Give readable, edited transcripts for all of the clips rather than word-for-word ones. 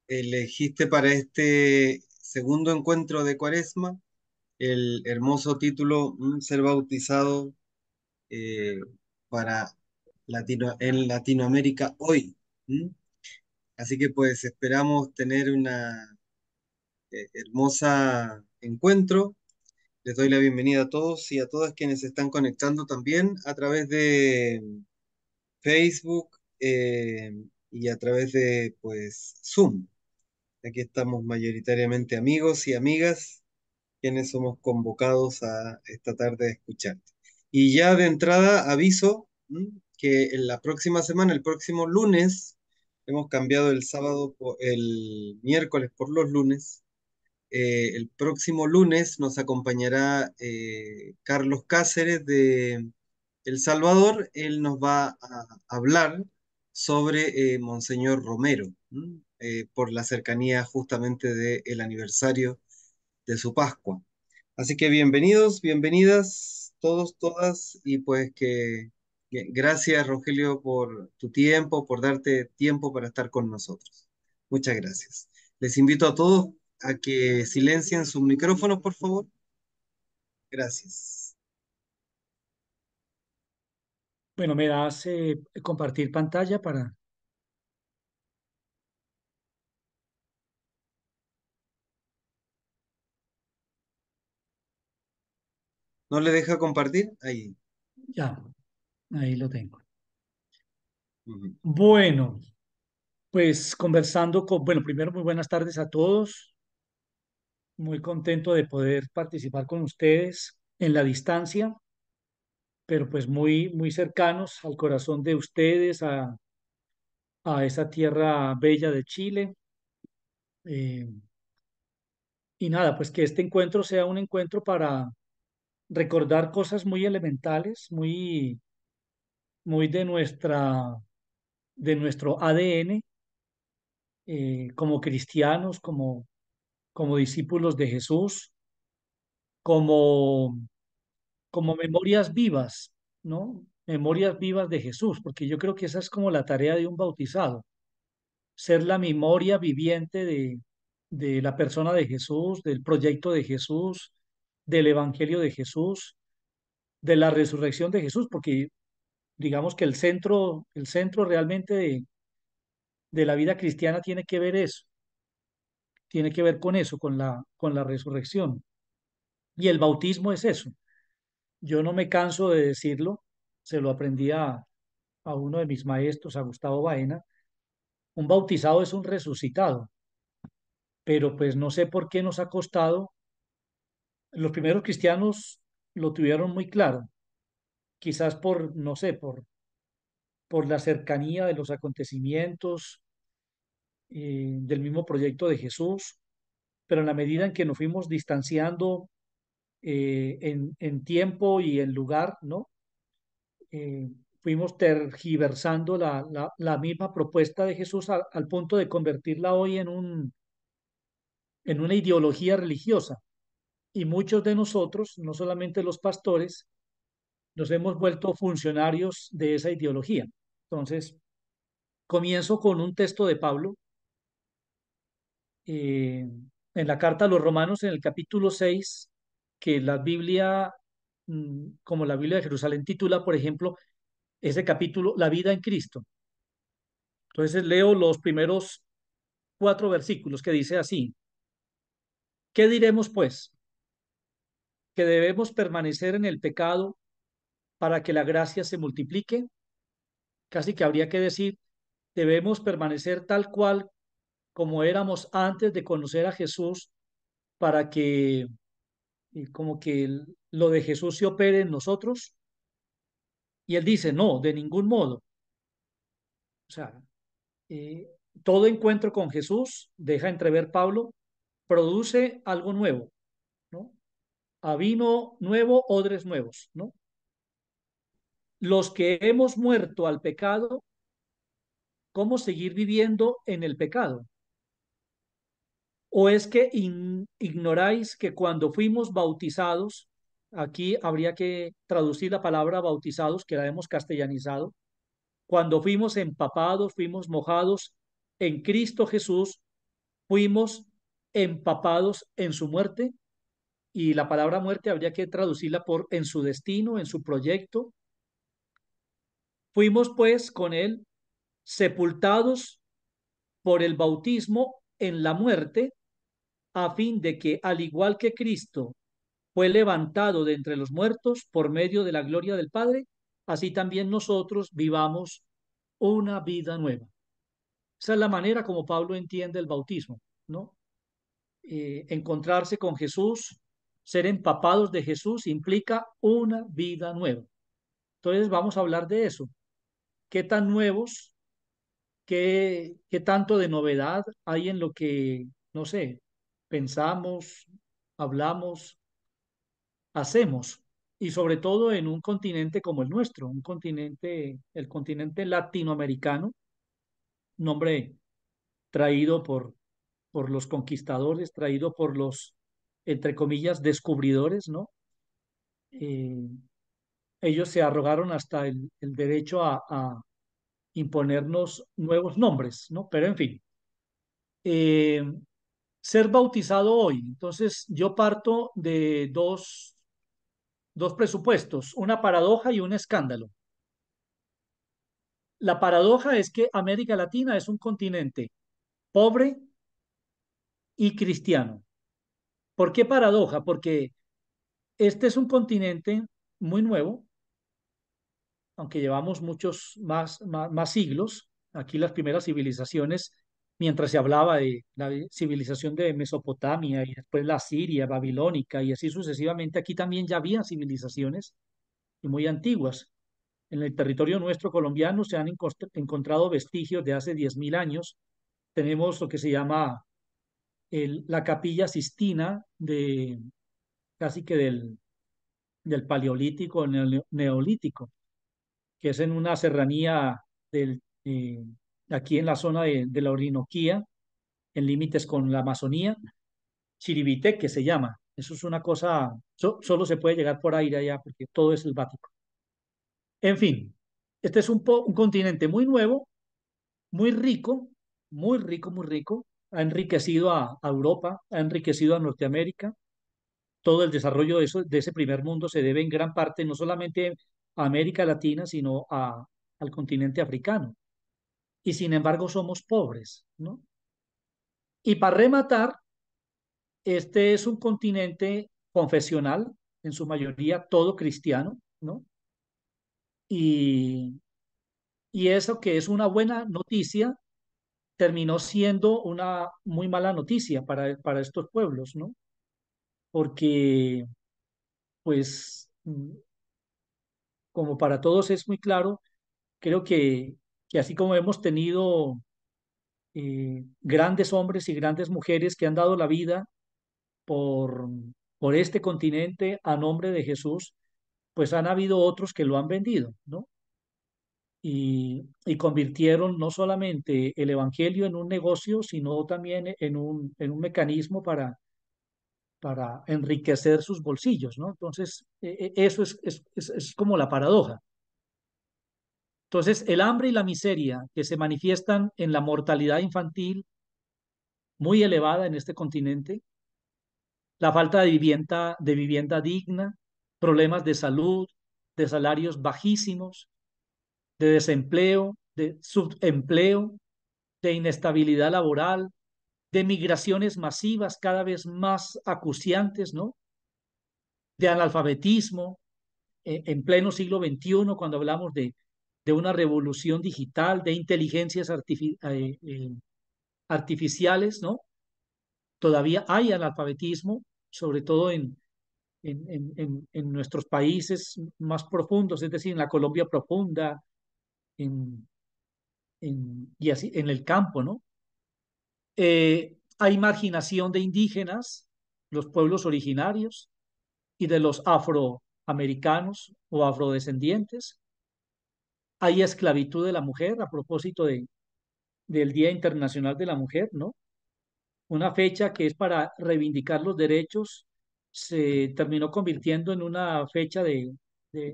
elegiste para este segundo encuentro de Cuaresma el hermoso título Ser bautizado eh, para en Latinoamérica hoy. ¿Mm? Así que pues esperamos tener una hermosa encuentro. Les doy la bienvenida a todos y a todas quienes se están conectando también a través de Facebook y a través de pues Zoom. Aquí estamos mayoritariamente amigos y amigas quienes somos convocados a esta tarde a escucharte. Y ya de entrada aviso que en la próxima semana, el próximo lunes, hemos cambiado el sábado, el miércoles por los lunes. El próximo lunes nos acompañará Carlos Cáceres de El Salvador. Él nos va a hablar sobre Monseñor Romero, por la cercanía justamente del aniversario de su Pascua. Así que bienvenidos, bienvenidas todos, todas, y pues que gracias, Rogelio, por tu tiempo, por darte tiempo para estar con nosotros. Muchas gracias. Les invito a todos a que silencien sus micrófonos, por favor. Gracias. Bueno, me das compartir pantalla para... ¿No le deja compartir? Ahí. Ya, ahí lo tengo. Ujú. Bueno, pues conversando con... Bueno, primero muy buenas tardes a todos. Muy contento de poder participar con ustedes en la distancia, pero pues muy, muy cercanos al corazón de ustedes, a esa tierra bella de Chile. Eh, y nada, pues que este encuentro sea un encuentro para recordar cosas muy elementales, muy, muy de nuestro ADN como cristianos, como discípulos de Jesús, como, como memorias vivas, ¿no? Memorias vivas de Jesús, porque yo creo que esa es como la tarea de un bautizado, ser la memoria viviente de la persona de Jesús, del proyecto de Jesús, del evangelio de Jesús, de la resurrección de Jesús, porque digamos que el centro realmente de la vida cristiana tiene que ver eso, tiene que ver con eso, con la resurrección. Y el bautismo es eso. Yo no me canso de decirlo, se lo aprendí a uno de mis maestros, a Gustavo Baena. Un bautizado es un resucitado, pero pues no sé por qué nos ha costado. Los primeros cristianos lo tuvieron muy claro, quizás por, no sé, por la cercanía de los acontecimientos, del mismo proyecto de Jesús, pero en la medida en que nos fuimos distanciando en tiempo y en lugar, ¿no? eh, Fuimos tergiversando la misma propuesta de Jesús al punto de convertirla hoy en una ideología religiosa. Y muchos de nosotros, no solamente los pastores, nos hemos vuelto funcionarios de esa ideología. Entonces, comienzo con un texto de Pablo eh, en la carta a los Romanos, en el capítulo 6 que la Biblia, como la Biblia de Jerusalén titula, por ejemplo, ese capítulo, La vida en Cristo. Entonces leo los primeros 4 versículos que dice así: ¿qué diremos pues? ¿Que debemos permanecer en el pecado para que la gracia se multiplique? Casi que habría que decir, debemos permanecer tal cual como éramos antes de conocer a Jesús para que como que lo de Jesús se opere en nosotros. Y él dice, no, de ningún modo. O sea, eh, todo encuentro con Jesús, deja entrever Pablo, produce algo nuevo, ¿no? A vino nuevo, odres nuevos, ¿no? Los que hemos muerto al pecado, ¿cómo seguir viviendo en el pecado? ¿O es que ignoráis que cuando fuimos bautizados, aquí habría que traducir la palabra bautizados, que la hemos castellanizado, cuando fuimos empapados, fuimos mojados en Cristo Jesús, fuimos empapados en su muerte, y la palabra muerte habría que traducirla por en su destino, en su proyecto. Fuimos pues con él sepultados por el bautismo en la muerte, a fin de que, al igual que Cristo fue levantado de entre los muertos por medio de la gloria del Padre, así también nosotros vivamos una vida nueva. Esa es la manera como Pablo entiende el bautismo, ¿no? Encontrarse con Jesús, ser empapados de Jesús implica una vida nueva. Entonces vamos a hablar de eso. ¿Qué tan nuevos, qué tanto de novedad hay en lo que, no sé, pensamos, hablamos, hacemos? Y sobre todo en un continente como el nuestro, un continente, el continente latinoamericano, nombre traído por los conquistadores, traído por los, entre comillas, descubridores, ¿no? Eh, Ellos se arrogaron hasta el derecho a imponernos nuevos nombres, ¿no? Pero en fin, eh, ser bautizado hoy. Entonces, yo parto de dos presupuestos, una paradoja y un escándalo. La paradoja es que América Latina es un continente pobre y cristiano. ¿Por qué paradoja? Porque este es un continente muy nuevo, aunque llevamos muchos más siglos. Aquí las primeras civilizaciones, mientras se hablaba de la civilización de Mesopotamia y después la Siria, babilónica y así sucesivamente, aquí también ya había civilizaciones y muy antiguas. En el territorio nuestro colombiano se han encontrado vestigios de hace 10.000 años. Tenemos lo que se llama la Capilla Sistina de casi que del Paleolítico o Neolítico, que es en una serranía aquí en la zona de la Orinoquía, en límites con la Amazonía, Chiribité, se llama. Eso es una cosa, solo se puede llegar por aire allá porque todo es selvático. En fin, este es un continente muy nuevo, muy rico, muy rico, muy rico. Ha enriquecido a Europa, ha enriquecido a Norteamérica. Todo el desarrollo de ese primer mundo se debe en gran parte no solamente a América Latina, sino al continente africano. Y sin embargo somos pobres, ¿no? Y para rematar, este es un continente confesional, en su mayoría todo cristiano, ¿no? Y, y eso que es una buena noticia, terminó siendo una muy mala noticia para estos pueblos, ¿no? Porque, pues, como para todos es muy claro, creo que así como hemos tenido grandes hombres y grandes mujeres que han dado la vida por, por este continente a nombre de Jesús, pues han habido otros que lo han vendido, ¿no? Y convirtieron no solamente el evangelio en un negocio, sino también en un mecanismo para enriquecer sus bolsillos, ¿no? Entonces, eso es como la paradoja. Entonces, el hambre y la miseria que se manifiestan en la mortalidad infantil muy elevada en este continente, la falta de vivienda digna, problemas de salud, de salarios bajísimos, de desempleo, de subempleo, de inestabilidad laboral, de migraciones masivas cada vez más acuciantes, ¿no? De analfabetismo en pleno siglo XXI, cuando hablamos de una revolución digital, de inteligencias artificiales, ¿no? Todavía hay analfabetismo, sobre todo en nuestros países más profundos, es decir, en la Colombia profunda, en, y así en el campo, ¿no? Hay marginación de indígenas, los pueblos originarios, y de los afroamericanos o afrodescendientes. Hay esclavitud de la mujer a propósito del Día Internacional de la Mujer, ¿no? Una fecha que es para reivindicar los derechos, se terminó convirtiendo en una fecha de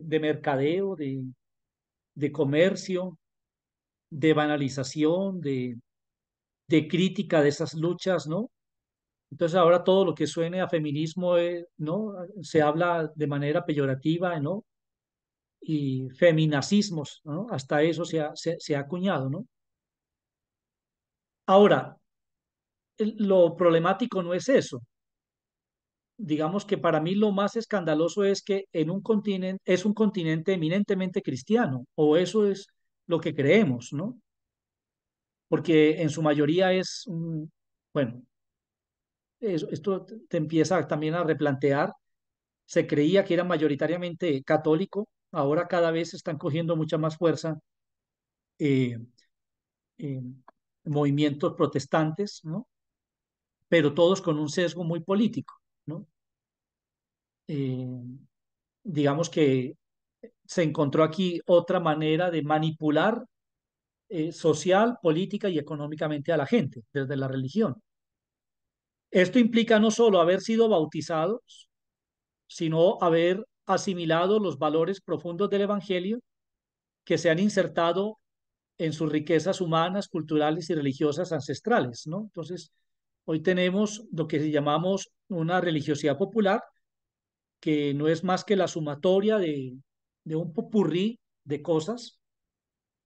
mercadeo, de comercio, de banalización, de crítica de esas luchas, ¿no? Entonces ahora todo lo que suene a feminismo, ¿no? Se habla de manera peyorativa, ¿no? Y feminacismos, ¿no? Hasta eso se ha acuñado, ¿no? Ahora, lo problemático no es eso. Digamos que para mí lo más escandaloso es que en un continente, es un continente eminentemente cristiano, o eso es lo que creemos, ¿no? Porque en su mayoría bueno, esto te empieza también a replantear. Se creía que era mayoritariamente católico, ahora cada vez están cogiendo mucha más fuerza eh, eh, movimientos protestantes, ¿no? Pero todos con un sesgo muy político, ¿no? Eh, digamos que se encontró aquí otra manera de manipular social, política y económicamente a la gente desde la religión. Esto implica no solo haber sido bautizados, sino haber asimilado los valores profundos del Evangelio que se han insertado en sus riquezas humanas, culturales y religiosas ancestrales, ¿no? Entonces, hoy tenemos lo que llamamos una religiosidad popular, que no es más que la sumatoria de un popurrí de cosas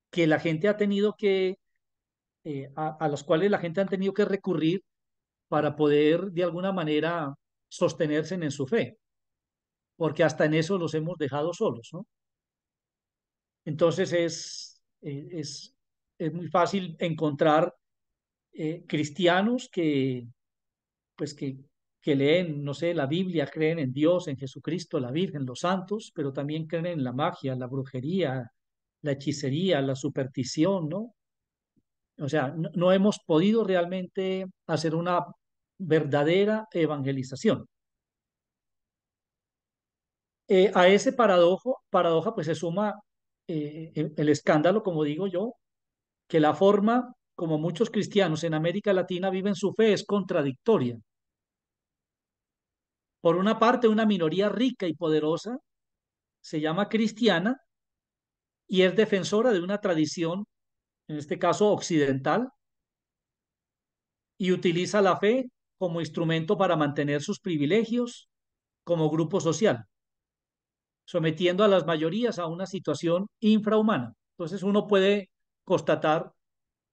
que la gente ha tenido a las cuales la gente ha tenido que recurrir para poder de alguna manera sostenerse en su fe, porque hasta en eso los hemos dejado solos, ¿no? Entonces es muy fácil encontrar cristianos pues que leen, no sé, la Biblia, creen en Dios, en Jesucristo, la Virgen, los santos, pero también creen en la magia, la brujería, la hechicería, la superstición, ¿no? O sea, no hemos podido realmente hacer una verdadera evangelización. A ese paradoja, pues se suma el escándalo, como digo yo, que la forma como muchos cristianos en América Latina viven su fe es contradictoria. Por una parte, una minoría rica y poderosa se llama cristiana y es defensora de una tradición, en este caso occidental, y utiliza la fe como instrumento para mantener sus privilegios como grupo social, sometiendo a las mayorías a una situación infrahumana. Entonces uno puede constatar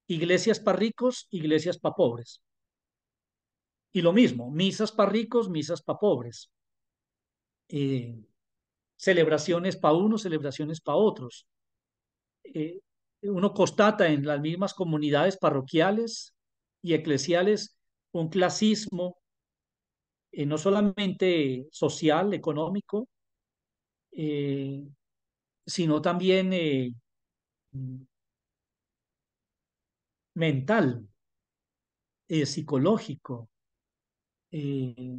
iglesias para ricos, iglesias para pobres. Y lo mismo, misas para ricos, misas para pobres. Eh, celebraciones para unos, celebraciones para otros. eh, Uno constata en las mismas comunidades parroquiales y eclesiales un clasismo, no solamente social, económico, eh, sino también mental, psicológico. Eh,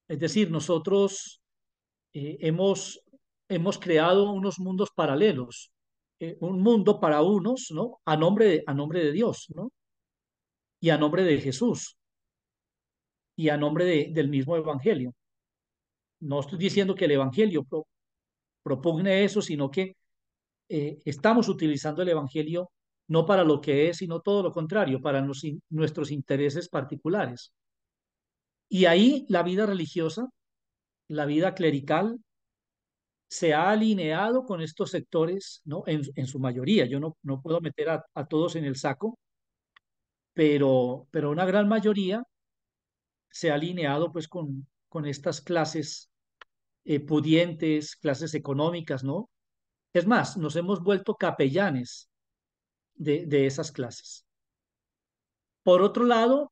es decir, nosotros hemos creado unos mundos paralelos, un mundo para unos, ¿no? A nombre de Dios, ¿no? Y a nombre de Jesús y a nombre del mismo Evangelio. No estoy diciendo que el Evangelio propugne eso, sino que estamos utilizando el Evangelio no para lo que es, sino todo lo contrario, para nuestros intereses particulares. Y ahí la vida religiosa, la vida clerical, se ha alineado con estos sectores, ¿no? En su mayoría. Yo no puedo meter a todos en el saco, pero una gran mayoría se ha alineado pues con estas clases pudientes, clases económicas, ¿no? Es más, nos hemos vuelto capellanes de esas clases. Por otro lado,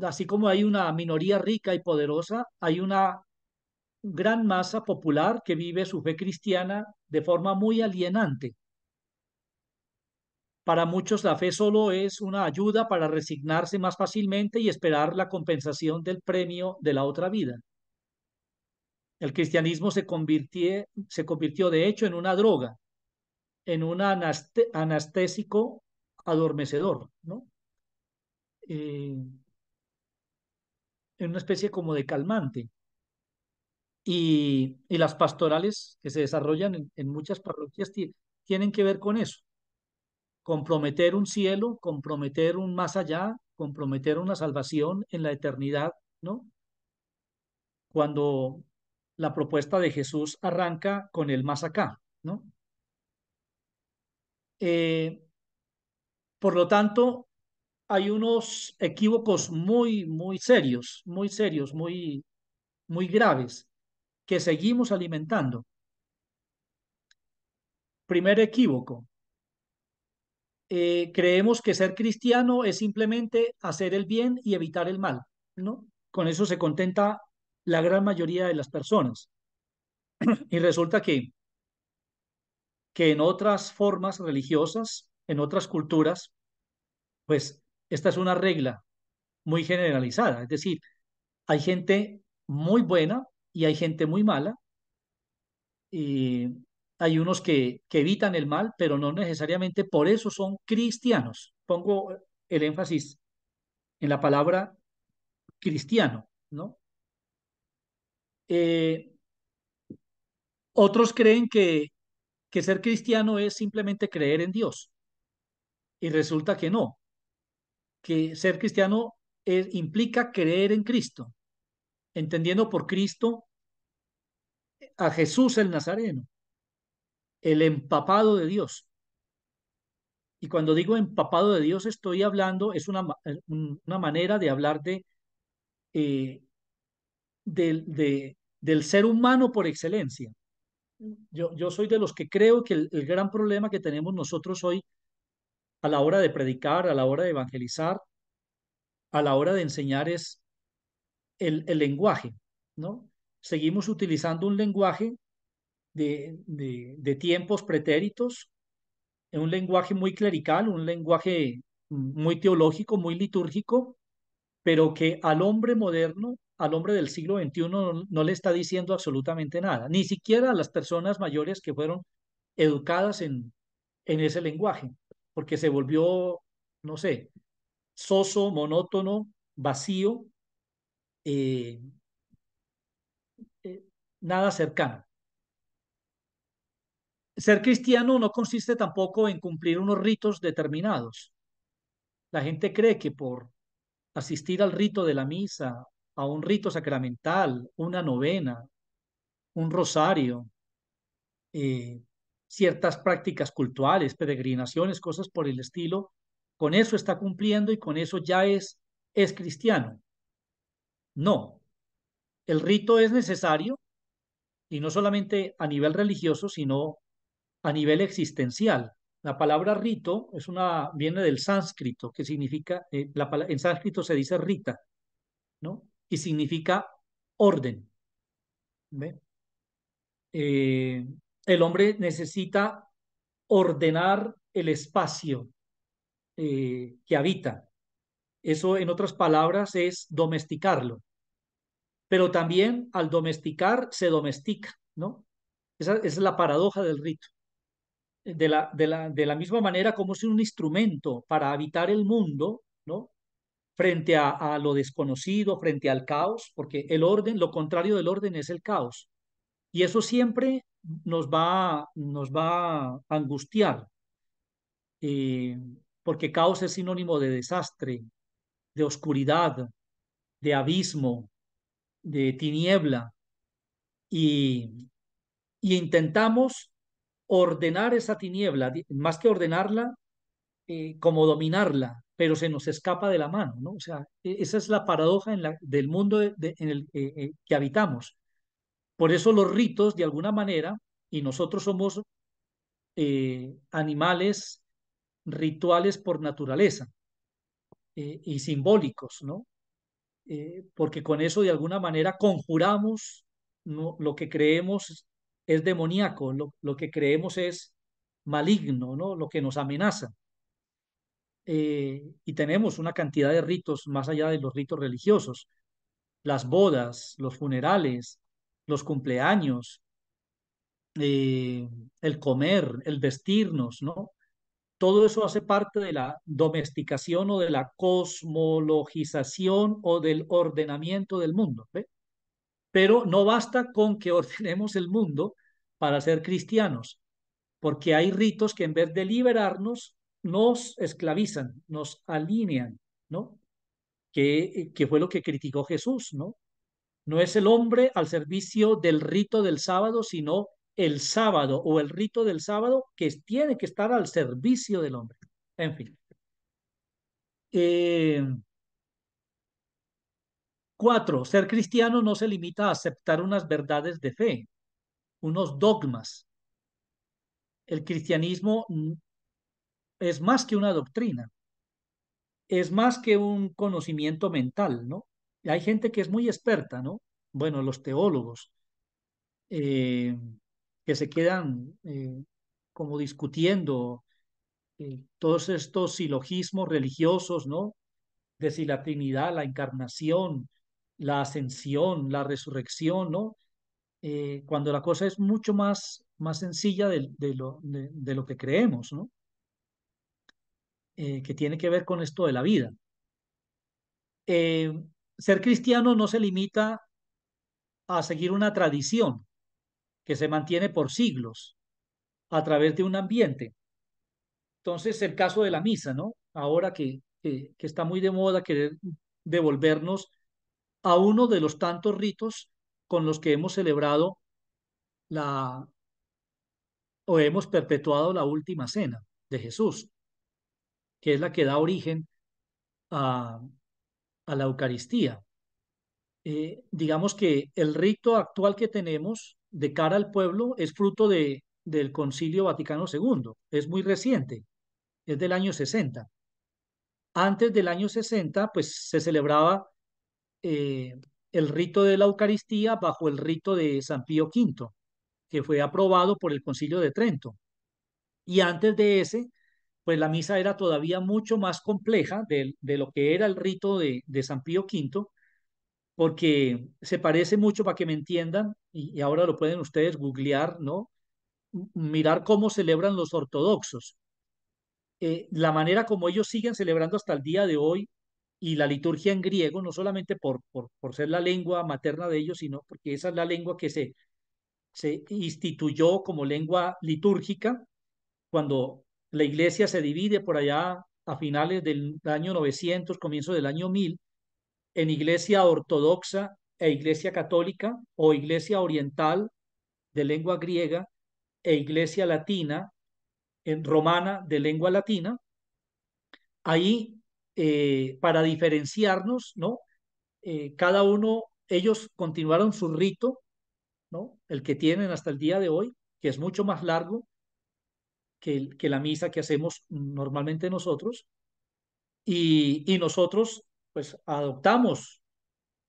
así como hay una minoría rica y poderosa, hay una gran masa popular que vive su fe cristiana de forma muy alienante. Para muchos la fe solo es una ayuda para resignarse más fácilmente y esperar la compensación del premio de la otra vida. El cristianismo se convirtió de hecho en una droga, en un anestésico adormecedor, ¿no? Eh, en una especie como de calmante. Y las pastorales que se desarrollan en muchas parroquias tienen que ver con eso. comprometer un cielo, comprometer un más allá, comprometer una salvación en la eternidad, ¿no? Cuando la propuesta de Jesús arranca con el más acá, ¿no? Eh, por lo tanto, hay unos equívocos muy serios, muy graves que seguimos alimentando. Primer equívoco, creemos que ser cristiano es simplemente hacer el bien y evitar el mal, ¿no? Con eso se contenta la gran mayoría de las personas. Y resulta que en otras formas religiosas, en otras culturas, pues esta es una regla muy generalizada. Es decir, hay gente muy buena y hay gente muy mala. Y hay unos que evitan el mal, pero no necesariamente por eso son cristianos. Pongo el énfasis en la palabra cristiano, ¿no? Eh, Otros creen que ser cristiano es simplemente creer en Dios y resulta que no, que ser cristiano implica creer en Cristo, entendiendo por Cristo a Jesús el Nazareno, el empapado de Dios. Y cuando digo empapado de Dios, estoy hablando, es una manera de hablar eh, del ser humano por excelencia. Yo soy de los que creo que el gran problema que tenemos nosotros hoy a la hora de predicar, a la hora de evangelizar, a la hora de enseñar es el lenguaje, ¿no? Seguimos utilizando un lenguaje de tiempos pretéritos, un lenguaje muy clerical, un lenguaje muy teológico, muy litúrgico, pero que al hombre moderno, al hombre del siglo XXI, no le está diciendo absolutamente nada, ni siquiera a las personas mayores que fueron educadas en ese lenguaje, porque se volvió, no sé, soso, monótono, vacío, eh, eh, nada cercano. Ser cristiano no consiste tampoco en cumplir unos ritos determinados. La gente cree que por asistir al rito de la misa, a un rito sacramental, una novena, un rosario, eh, ciertas prácticas cultuales, peregrinaciones, cosas por el estilo, con eso está cumpliendo y con eso ya es cristiano. No, el rito es necesario y no solamente a nivel religioso, sino a nivel existencial. La palabra rito viene del sánscrito, que significa, en sánscrito se dice rita, ¿no? Y significa orden. ¿Ve? Eh, el hombre necesita ordenar el espacio que habita. Eso, en otras palabras, es domesticarlo. Pero también al domesticar se domestica, ¿no? Esa es la paradoja del rito. De la misma manera como es un instrumento para habitar el mundo, ¿no? Frente a lo desconocido, frente al caos, porque el orden, lo contrario del orden es el caos. Y eso siempre nos va a angustiar, eh, porque caos es sinónimo de desastre, de oscuridad, de abismo, de tiniebla, y, y intentamos ordenar esa tiniebla, más que ordenarla, como dominarla, pero se nos escapa de la mano, ¿no? O sea, esa es la paradoja del mundo en el que habitamos. Por eso los ritos, de alguna manera, y nosotros somos animales rituales por naturaleza y simbólicos, ¿no? Porque con eso de alguna manera conjuramos, lo que creemos es demoníaco, lo que creemos es maligno, ¿no? Lo que nos amenaza. Y tenemos una cantidad de ritos más allá de los ritos religiosos, las bodas, los funerales, los cumpleaños, eh, el comer, el vestirnos, ¿no? Todo eso hace parte de la domesticación o de la cosmologización o del ordenamiento del mundo, ¿ve? Pero no basta con que ordenemos el mundo para ser cristianos, porque hay ritos que en vez de liberarnos, nos esclavizan, nos alinean, ¿no? Que fue lo que criticó Jesús, ¿no? No es el hombre al servicio del rito del sábado, sino el sábado o el rito del sábado que tiene que estar al servicio del hombre. En fin. Eh, Cuatro, ser cristiano no se limita a aceptar unas verdades de fe, unos dogmas. El cristianismo es más que una doctrina, es más que un conocimiento mental, ¿no? Y hay gente que es muy experta, ¿no? Bueno, los teólogos, eh, que se quedan como discutiendo todos estos silogismos religiosos, ¿no? De si la Trinidad, la encarnación, la ascensión, la resurrección, ¿no? Cuando la cosa es mucho más sencilla de lo que creemos, ¿no? Que tiene que ver con esto de la vida. Eh, Ser cristiano no se limita a seguir una tradición que se mantiene por siglos a través de un ambiente. Entonces, el caso de la misa, ¿no? Ahora que está muy de moda querer devolvernos a uno de los tantos ritos con los que hemos celebrado la o hemos perpetuado la última cena de Jesús, que es la que da origen a, a la Eucaristía. Digamos que el rito actual que tenemos de cara al pueblo es fruto del Concilio Vaticano II, es muy reciente, es del año 60. Antes del año 60, pues se celebraba eh, el rito de la Eucaristía bajo el rito de San Pío V, que fue aprobado por el Concilio de Trento. Y antes de ese, pues la misa era todavía mucho más compleja de lo que era el rito de San Pío V, porque se parece mucho, para que me entiendan, y ahora lo pueden ustedes googlear, ¿no? Mirar cómo celebran los ortodoxos. La manera como ellos siguen celebrando hasta el día de hoy y la liturgia en griego, no solamente por ser la lengua materna de ellos, sino porque esa es la lengua que se instituyó como lengua litúrgica cuando la iglesia se divide por allá a finales del año 900, comienzo del año 1000, en iglesia ortodoxa e iglesia católica o iglesia oriental de lengua griega e iglesia latina, en romana de lengua latina. Ahí, para diferenciarnos, ¿no? Cada uno, ellos continuaron su rito, ¿no? El que tienen hasta el día de hoy, que es mucho más largo que la misa que hacemos normalmente nosotros, y nosotros, pues, adoptamos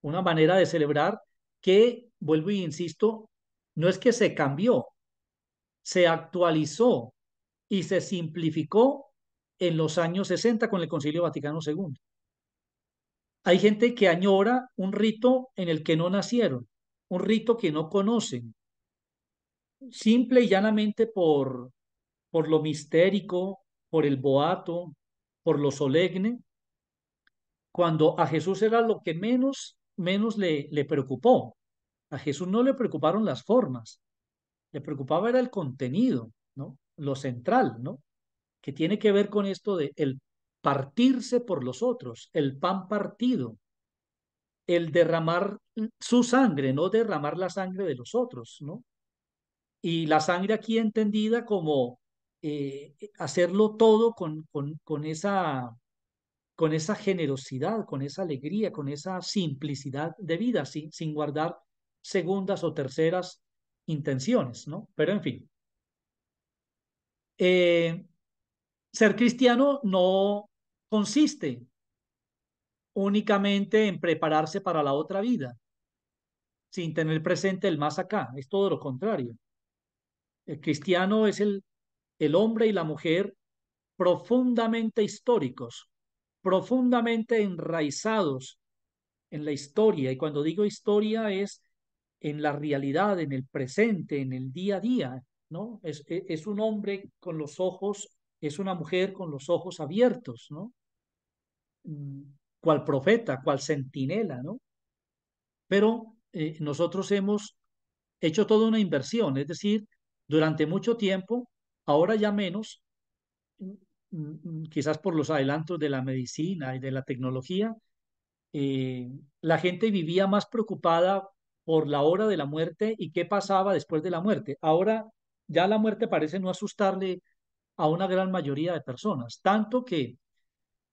una manera de celebrar que, vuelvo y insisto, no es que se cambió, se actualizó y se simplificó en los años 60 con el Concilio Vaticano II. Hay gente que añora un rito en el que no nacieron, un rito que no conocen, simple y llanamente por lo mistérico, por el boato, por lo solemne, cuando a Jesús era lo que menos le preocupó. A Jesús no le preocuparon las formas, le preocupaba era el contenido, ¿no? Lo central, ¿no? Que tiene que ver con esto de el partirse por los otros, el pan partido, el derramar su sangre, no derramar la sangre de los otros, ¿no? Y la sangre aquí entendida como hacerlo todo con esa generosidad, con esa alegría, con esa simplicidad de vida, sin guardar segundas o terceras intenciones, ¿no? Pero en fin, eh, ser cristiano no consiste únicamente en prepararse para la otra vida, sin tener presente el más acá, es todo lo contrario. El cristiano es el hombre y la mujer profundamente históricos, profundamente enraizados en la historia. Y cuando digo historia es en la realidad, en el presente, en el día a día, ¿no? Es un hombre con los ojos, es una mujer con los ojos abiertos, ¿no? Mm, Cual profeta, cual centinela, ¿no? Pero nosotros hemos hecho toda una inversión, es decir, durante mucho tiempo, ahora ya menos, quizás por los adelantos de la medicina y de la tecnología, eh, la gente vivía más preocupada por la hora de la muerte y qué pasaba después de la muerte. Ahora ya la muerte parece no asustarle a una gran mayoría de personas, tanto que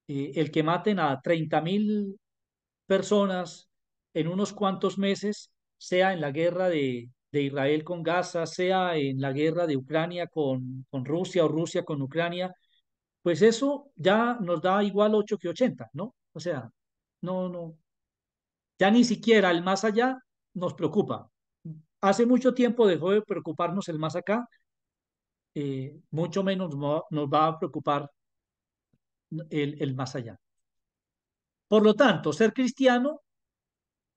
el que maten a 30.000 personas en unos cuantos meses, sea en la guerra de Israel con Gaza, sea en la guerra de Ucrania con Rusia o Rusia con Ucrania, pues eso ya nos da igual 8 que 80, ¿no? O sea, no, no, ya ni siquiera el más allá nos preocupa. Hace mucho tiempo dejó de preocuparnos el más acá, mucho menos nos va a preocupar el más allá. Por lo tanto, ser cristiano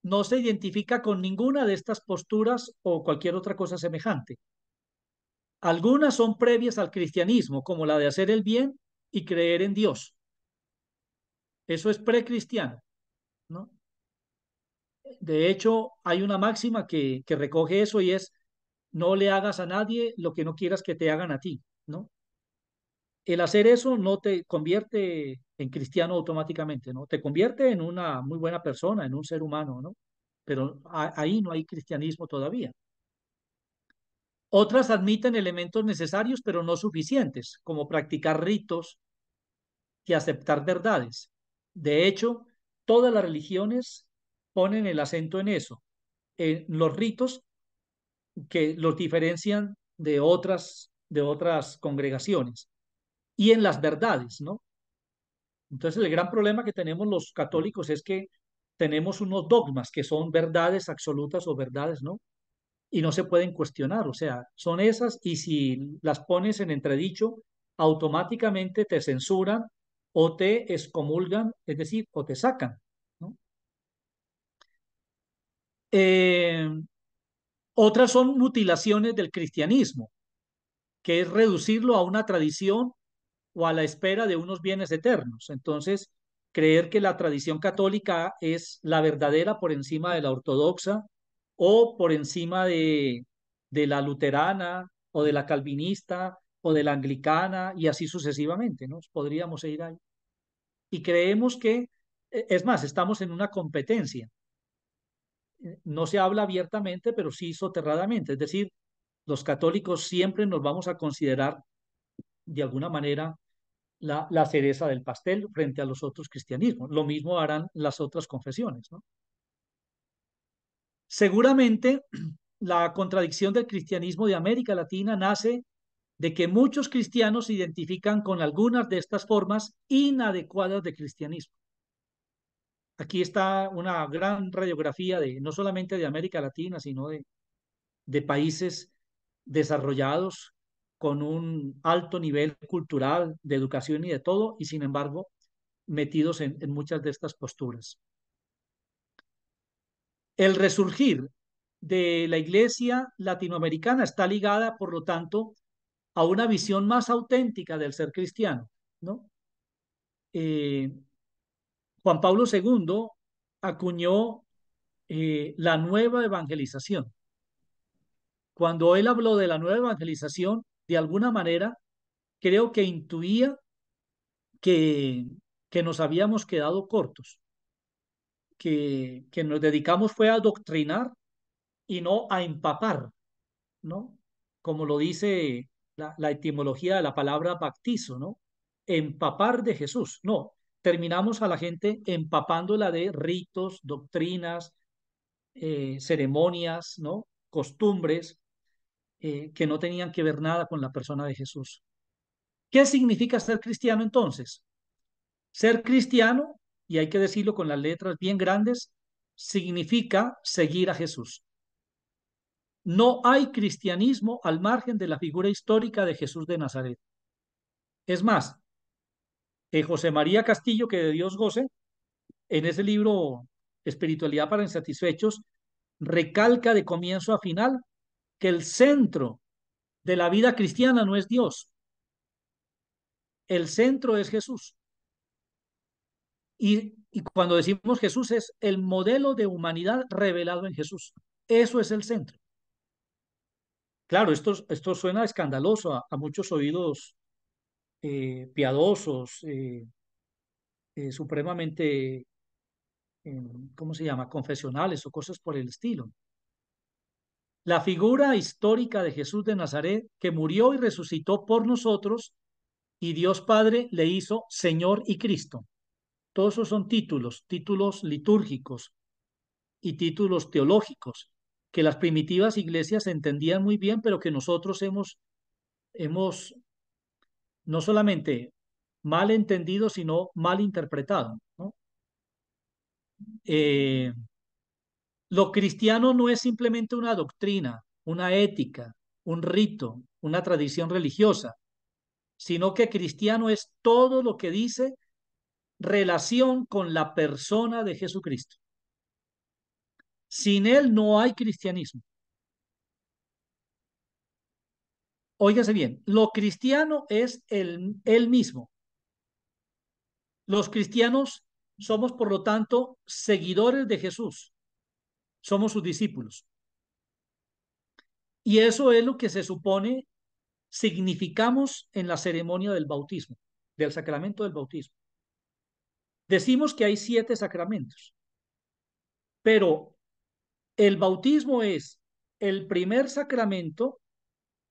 no se identifica con ninguna de estas posturas o cualquier otra cosa semejante. Algunas son previas al cristianismo, como la de hacer el bien y creer en Dios. Eso es precristiano, ¿no? De hecho, hay una máxima que recoge eso y es, no le hagas a nadie lo que no quieras que te hagan a ti, ¿no? El hacer eso no te convierte en cristiano automáticamente, ¿no? Te convierte en una muy buena persona, en un ser humano, ¿no? Pero ahí no hay cristianismo todavía. Otras admiten elementos necesarios, pero no suficientes, como practicar ritos y aceptar verdades. De hecho, todas las religiones ponen el acento en eso, en los ritos que los diferencian de otras congregaciones y en las verdades, ¿no? Entonces, el gran problema que tenemos los católicos es que tenemos unos dogmas que son verdades absolutas o verdades, ¿no? Y no se pueden cuestionar, o sea, son esas y si las pones en entredicho, automáticamente te censuran o te excomulgan, es decir, o te sacan, ¿no? Eh, Otras son mutilaciones del cristianismo, que es reducirlo a una tradición o a la espera de unos bienes eternos. Entonces, creer que la tradición católica es la verdadera por encima de la ortodoxa o por encima de la luterana o de la calvinista o de la anglicana y así sucesivamente, ¿no? Podríamos ir ahí. Y creemos que, es más, estamos en una competencia. No se habla abiertamente, pero sí soterradamente. Es decir, los católicos siempre nos vamos a considerar de alguna manera la cereza del pastel frente a los otros cristianismos. Lo mismo harán las otras confesiones, ¿no? Seguramente la contradicción del cristianismo de América Latina nace de que muchos cristianos se identifican con algunas de estas formas inadecuadas de cristianismo. Aquí está una gran radiografía de no solamente de América Latina, sino de países desarrollados con un alto nivel cultural, de educación y de todo, y sin embargo metidos en muchas de estas posturas. El resurgir de la iglesia latinoamericana está ligada, por lo tanto, a una visión más auténtica del ser cristiano, ¿no? Eh, Juan Pablo II acuñó la nueva evangelización. Cuando él habló de la nueva evangelización, de alguna manera, creo que intuía que, que nos habíamos quedado cortos, que nos dedicamos fue a doctrinar y no a empapar, ¿no? Como lo dice la etimología de la palabra baptizo, ¿no? Empapar de Jesús. No, terminamos a la gente empapándola de ritos, doctrinas, ceremonias, ¿no? Costumbres que no tenían que ver nada con la persona de Jesús. ¿Qué significa ser cristiano entonces? Ser cristiano, y hay que decirlo con las letras bien grandes, significa seguir a Jesús. No hay cristianismo al margen de la figura histórica de Jesús de Nazaret. Es más, José María Castillo, que de Dios goce, en ese libro Espiritualidad para Insatisfechos, recalca de comienzo a final que el centro de la vida cristiana no es Dios, el centro es Jesús. Y cuando decimos Jesús es el modelo de humanidad revelado en Jesús. Eso es el centro. Claro, esto suena escandaloso a muchos oídos piadosos, supremamente, ¿cómo se llama?, confesionales o cosas por el estilo. La figura histórica de Jesús de Nazaret, que murió y resucitó por nosotros, y Dios Padre le hizo Señor y Cristo. Todos esos son títulos, títulos litúrgicos y títulos teológicos, que las primitivas iglesias entendían muy bien, pero que nosotros hemos no solamente mal entendido, sino mal interpretado, ¿no? Eh, lo cristiano no es simplemente una doctrina, una ética, un rito, una tradición religiosa, sino que cristiano es todo lo que dice relación con la persona de Jesucristo. Sin él no hay cristianismo. Óigase bien, lo cristiano es él mismo. Los cristianos somos, por lo tanto, seguidores de Jesús. Somos sus discípulos. Y eso es lo que se supone significamos en la ceremonia del bautismo, del sacramento del bautismo. Decimos que hay 7 sacramentos, pero el bautismo es el primer sacramento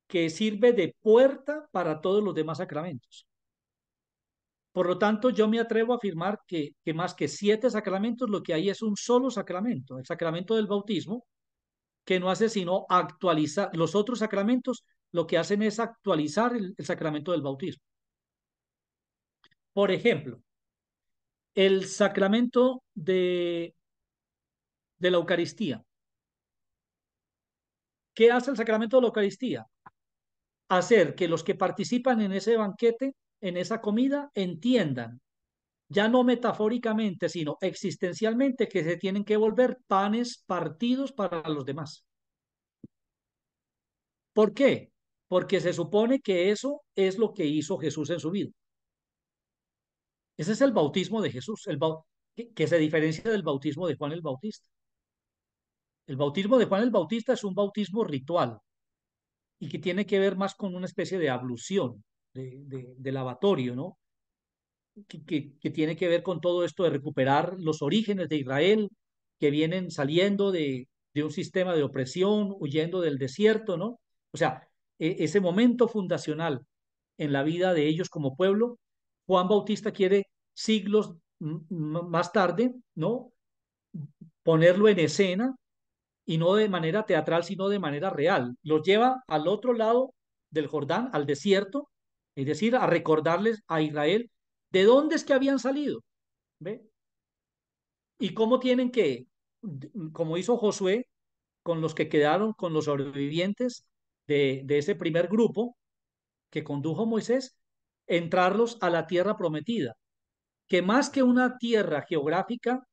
que sirve de puerta para todos los demás sacramentos. Por lo tanto, yo me atrevo a afirmar que más que 7 sacramentos, lo que hay es un solo sacramento, el sacramento del bautismo, que no hace sino actualizar. Los otros sacramentos lo que hacen es actualizar el sacramento del bautismo. Por ejemplo, el sacramento de la Eucaristía. ¿Qué hace el sacramento de la Eucaristía? Hacer que los que participan en ese banquete, en esa comida, entiendan, ya no metafóricamente, sino existencialmente, que se tienen que volver panes partidos para los demás. ¿Por qué? Porque se supone que eso es lo que hizo Jesús en su vida. Ese es el bautismo de Jesús, que se diferencia del bautismo de Juan el Bautista. El bautismo de Juan el Bautista es un bautismo ritual y que tiene que ver más con una especie de ablución, de lavatorio, ¿no? Que tiene que ver con todo esto de recuperar los orígenes de Israel, que vienen saliendo de un sistema de opresión, huyendo del desierto, ¿no? O sea, ese momento fundacional en la vida de ellos como pueblo, Juan Bautista quiere siglos más tarde, ¿no? Ponerlo en escena y no de manera teatral, sino de manera real. Los lleva al otro lado del Jordán, al desierto, es decir, a recordarles a Israel de dónde es que habían salido, ¿ve? Y cómo tienen que, como hizo Josué, con los que quedaron, con los sobrevivientes de ese primer grupo que condujo Moisés, entrarlos a la tierra prometida, que más que una tierra geográfica,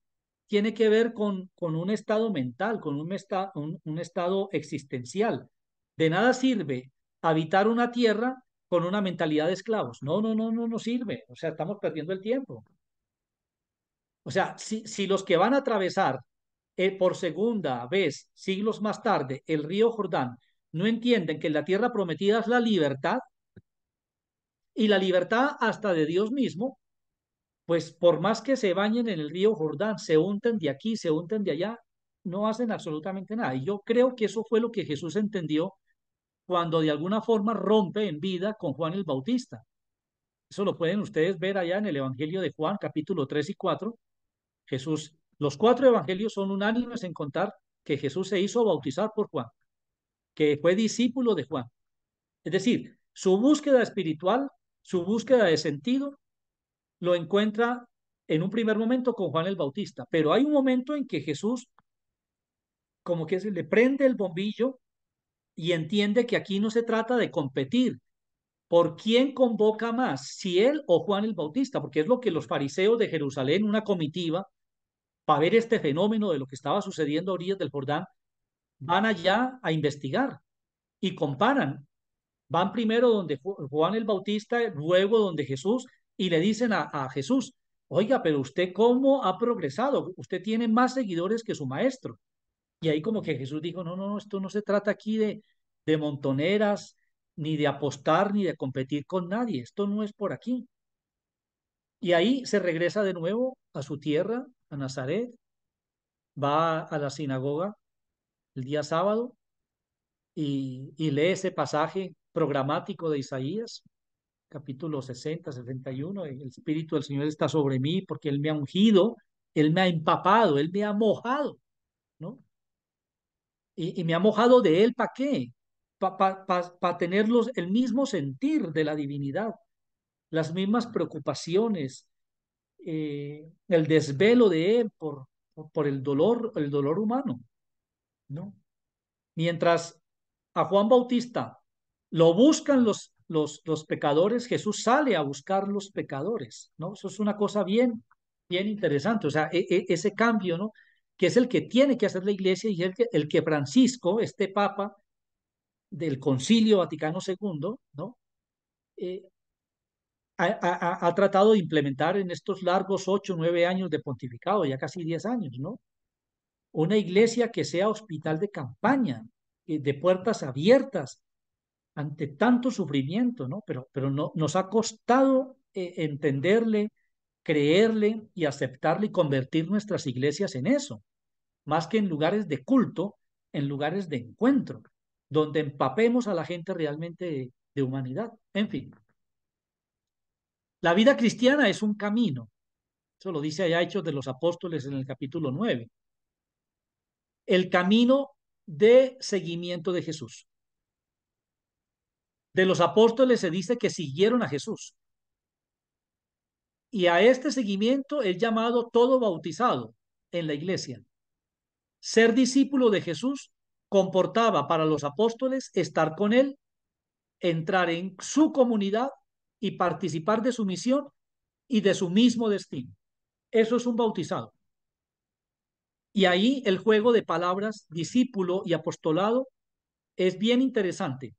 tiene que ver con un estado mental, con un estado existencial. De nada sirve habitar una tierra con una mentalidad de esclavos. No, no, no, no, no sirve. O sea, estamos perdiendo el tiempo. O sea, si los que van a atravesar por segunda vez, siglos más tarde, el río Jordán, no entienden que la tierra prometida es la libertad y la libertad hasta de Dios mismo, pues por más que se bañen en el río Jordán, se unten de aquí, se unten de allá, no hacen absolutamente nada. Y yo creo que eso fue lo que Jesús entendió cuando de alguna forma rompe en vida con Juan el Bautista. Eso lo pueden ustedes ver allá en el Evangelio de Juan, capítulo 3 y 4. Jesús, los 4 evangelios son unánimes en contar que Jesús se hizo bautizar por Juan, que fue discípulo de Juan. Es decir, su búsqueda espiritual, su búsqueda de sentido, lo encuentra en un primer momento con Juan el Bautista, pero hay un momento en que Jesús como que se le prende el bombillo y entiende que aquí no se trata de competir por quién convoca más, si él o Juan el Bautista, porque es lo que los fariseos de Jerusalén, una comitiva, para ver este fenómeno de lo que estaba sucediendo a orillas del Jordán, van allá a investigar y comparan. Van primero donde Juan el Bautista, luego donde Jesús, y le dicen a Jesús, oiga, pero usted cómo ha progresado, usted tiene más seguidores que su maestro. Y ahí como que Jesús dijo, no, no, esto no se trata aquí de montoneras, ni de apostar, ni de competir con nadie. Esto no es por aquí. Y ahí se regresa de nuevo a su tierra, a Nazaret, va a la sinagoga el día sábado y lee ese pasaje programático de Isaías, capítulo 60, 61. El Espíritu del Señor está sobre mí porque Él me ha ungido, Él me ha empapado, Él me ha mojado, ¿no? Y me ha mojado de Él, ¿para qué? Para tener el mismo sentir de la divinidad, las mismas preocupaciones, el desvelo de Él por el dolor humano, ¿no? Mientras a Juan Bautista lo buscan los pecadores, Jesús sale a buscar los pecadores, ¿no? Eso es una cosa bien, bien interesante. O sea, ese cambio, ¿no? Que es el que tiene que hacer la iglesia y el que Francisco, este papa del Concilio Vaticano II, ¿no? Eh, ha tratado de implementar en estos largos 8 o 9 años de pontificado, ya casi 10 años, ¿no? Una iglesia que sea hospital de campaña, de puertas abiertas ante tanto sufrimiento, ¿no? Pero no, nos ha costado entenderle, creerle y aceptarle y convertir nuestras iglesias en eso, más que en lugares de culto, en lugares de encuentro, donde empapemos a la gente realmente de humanidad. En fin, la vida cristiana es un camino, eso lo dice allá Hechos de los Apóstoles en el capítulo 9, el camino de seguimiento de Jesús. De los apóstoles se dice que siguieron a Jesús. Y a este seguimiento es llamado todo bautizado en la iglesia. Ser discípulo de Jesús comportaba para los apóstoles estar con él, entrar en su comunidad y participar de su misión y de su mismo destino. Eso es un bautizado. Y ahí el juego de palabras discípulo y apostolado es bien interesante,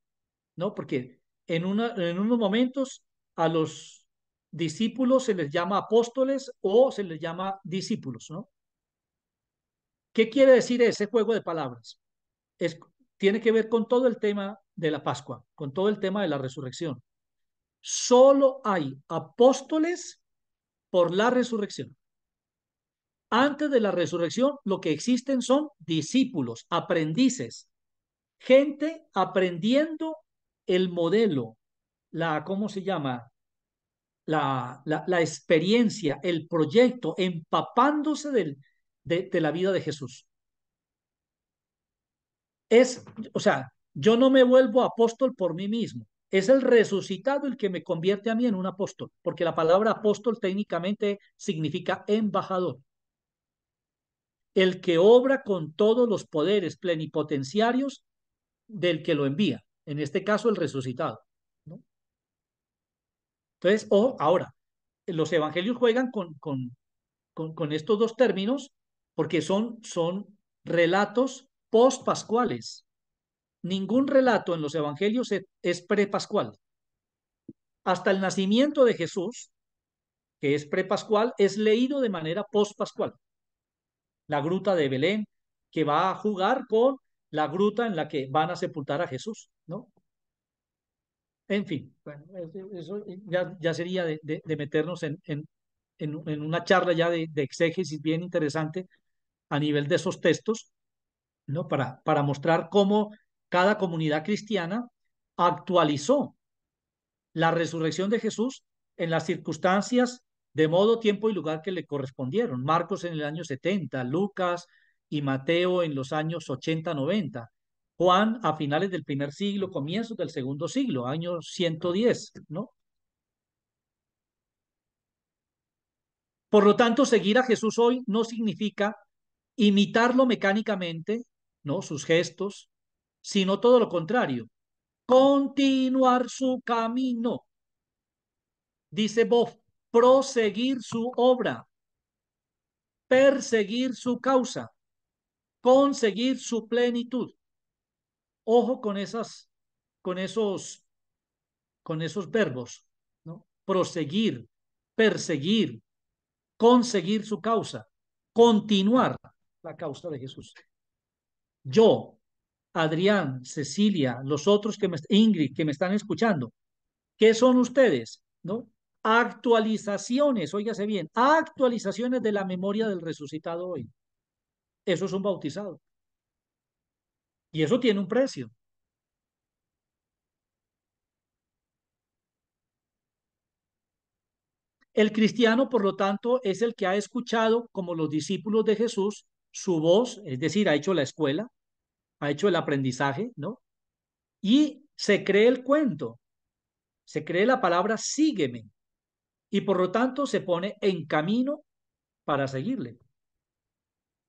¿no? Porque en unos momentos a los discípulos se les llama apóstoles o se les llama discípulos, ¿no? ¿Qué quiere decir ese juego de palabras? Es, tiene que ver con todo el tema de la Pascua, con todo el tema de la resurrección. Solo hay apóstoles por la resurrección. Antes de la resurrección, lo que existen son discípulos, aprendices, gente aprendiendo el modelo, ¿cómo se llama? La experiencia, el proyecto, empapándose de la vida de Jesús. Es, o sea, yo no me vuelvo apóstol por mí mismo. Es el resucitado el que me convierte a mí en un apóstol, porque la palabra apóstol técnicamente significa embajador. El que obra con todos los poderes plenipotenciarios del que lo envía. En este caso, el resucitado, ¿no? Entonces, ojo, ahora, los evangelios juegan con estos dos términos porque son relatos post-pascuales. Ningún relato en los evangelios es prepascual. Hasta el nacimiento de Jesús, que es prepascual, es leído de manera post-pascual. La gruta de Belén, que va a jugar con la gruta en la que van a sepultar a Jesús, ¿no? En fin, bueno, eso ya sería de meternos en una charla ya de exégesis bien interesante a nivel de esos textos, ¿no? Para mostrar cómo cada comunidad cristiana actualizó la resurrección de Jesús en las circunstancias de modo, tiempo y lugar que le correspondieron. Marcos en el año 70, Lucas y Mateo en los años 80, 90. Juan a finales del primer siglo, comienzos del segundo siglo, año 110, ¿no? Por lo tanto, seguir a Jesús hoy no significa imitarlo mecánicamente, ¿no? Sus gestos, sino todo lo contrario, continuar su camino, dice Boff, proseguir su obra, perseguir su causa, conseguir su plenitud. Ojo con esos, con esos verbos, ¿no? Proseguir, perseguir, conseguir su causa, continuar la causa de Jesús. Yo, Adrián, Cecilia, los otros Ingrid, que me están escuchando, ¿qué son ustedes? ¿No? Actualizaciones, óigase bien, actualizaciones de la memoria del resucitado hoy. Eso es un bautizado. Y eso tiene un precio. El cristiano, por lo tanto, es el que ha escuchado, como los discípulos de Jesús, su voz, es decir, ha hecho la escuela, ha hecho el aprendizaje, ¿no? Y se cree el cuento, se cree la palabra sígueme, y por lo tanto se pone en camino para seguirle.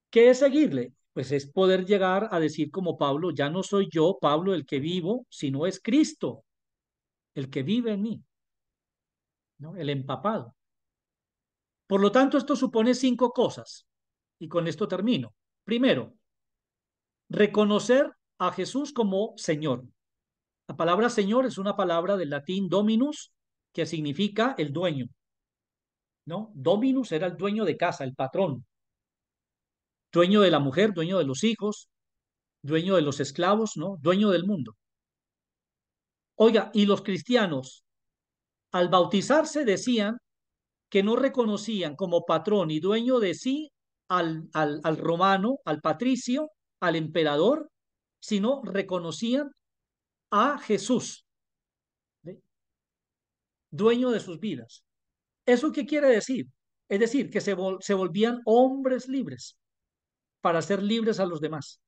¿Qué es seguirle? Pues es poder llegar a decir como Pablo, ya no soy yo, Pablo, el que vivo, sino es Cristo, el que vive en mí, ¿no? El empapado. Por lo tanto, esto supone cinco cosas, y con esto termino. Primero, reconocer a Jesús como Señor. La palabra Señor es una palabra del latín dominus, que significa el dueño, ¿no? Dominus era el dueño de casa, el patrón, dueño de la mujer, dueño de los hijos, dueño de los esclavos, ¿no? Dueño del mundo. Oiga, y los cristianos, al bautizarse, decían que no reconocían como patrón y dueño de sí al romano, al patricio, al emperador, sino reconocían a Jesús, ¿sí? Dueño de sus vidas. ¿Eso qué quiere decir? Es decir, que se volvían hombres libres para ser libres a los demás.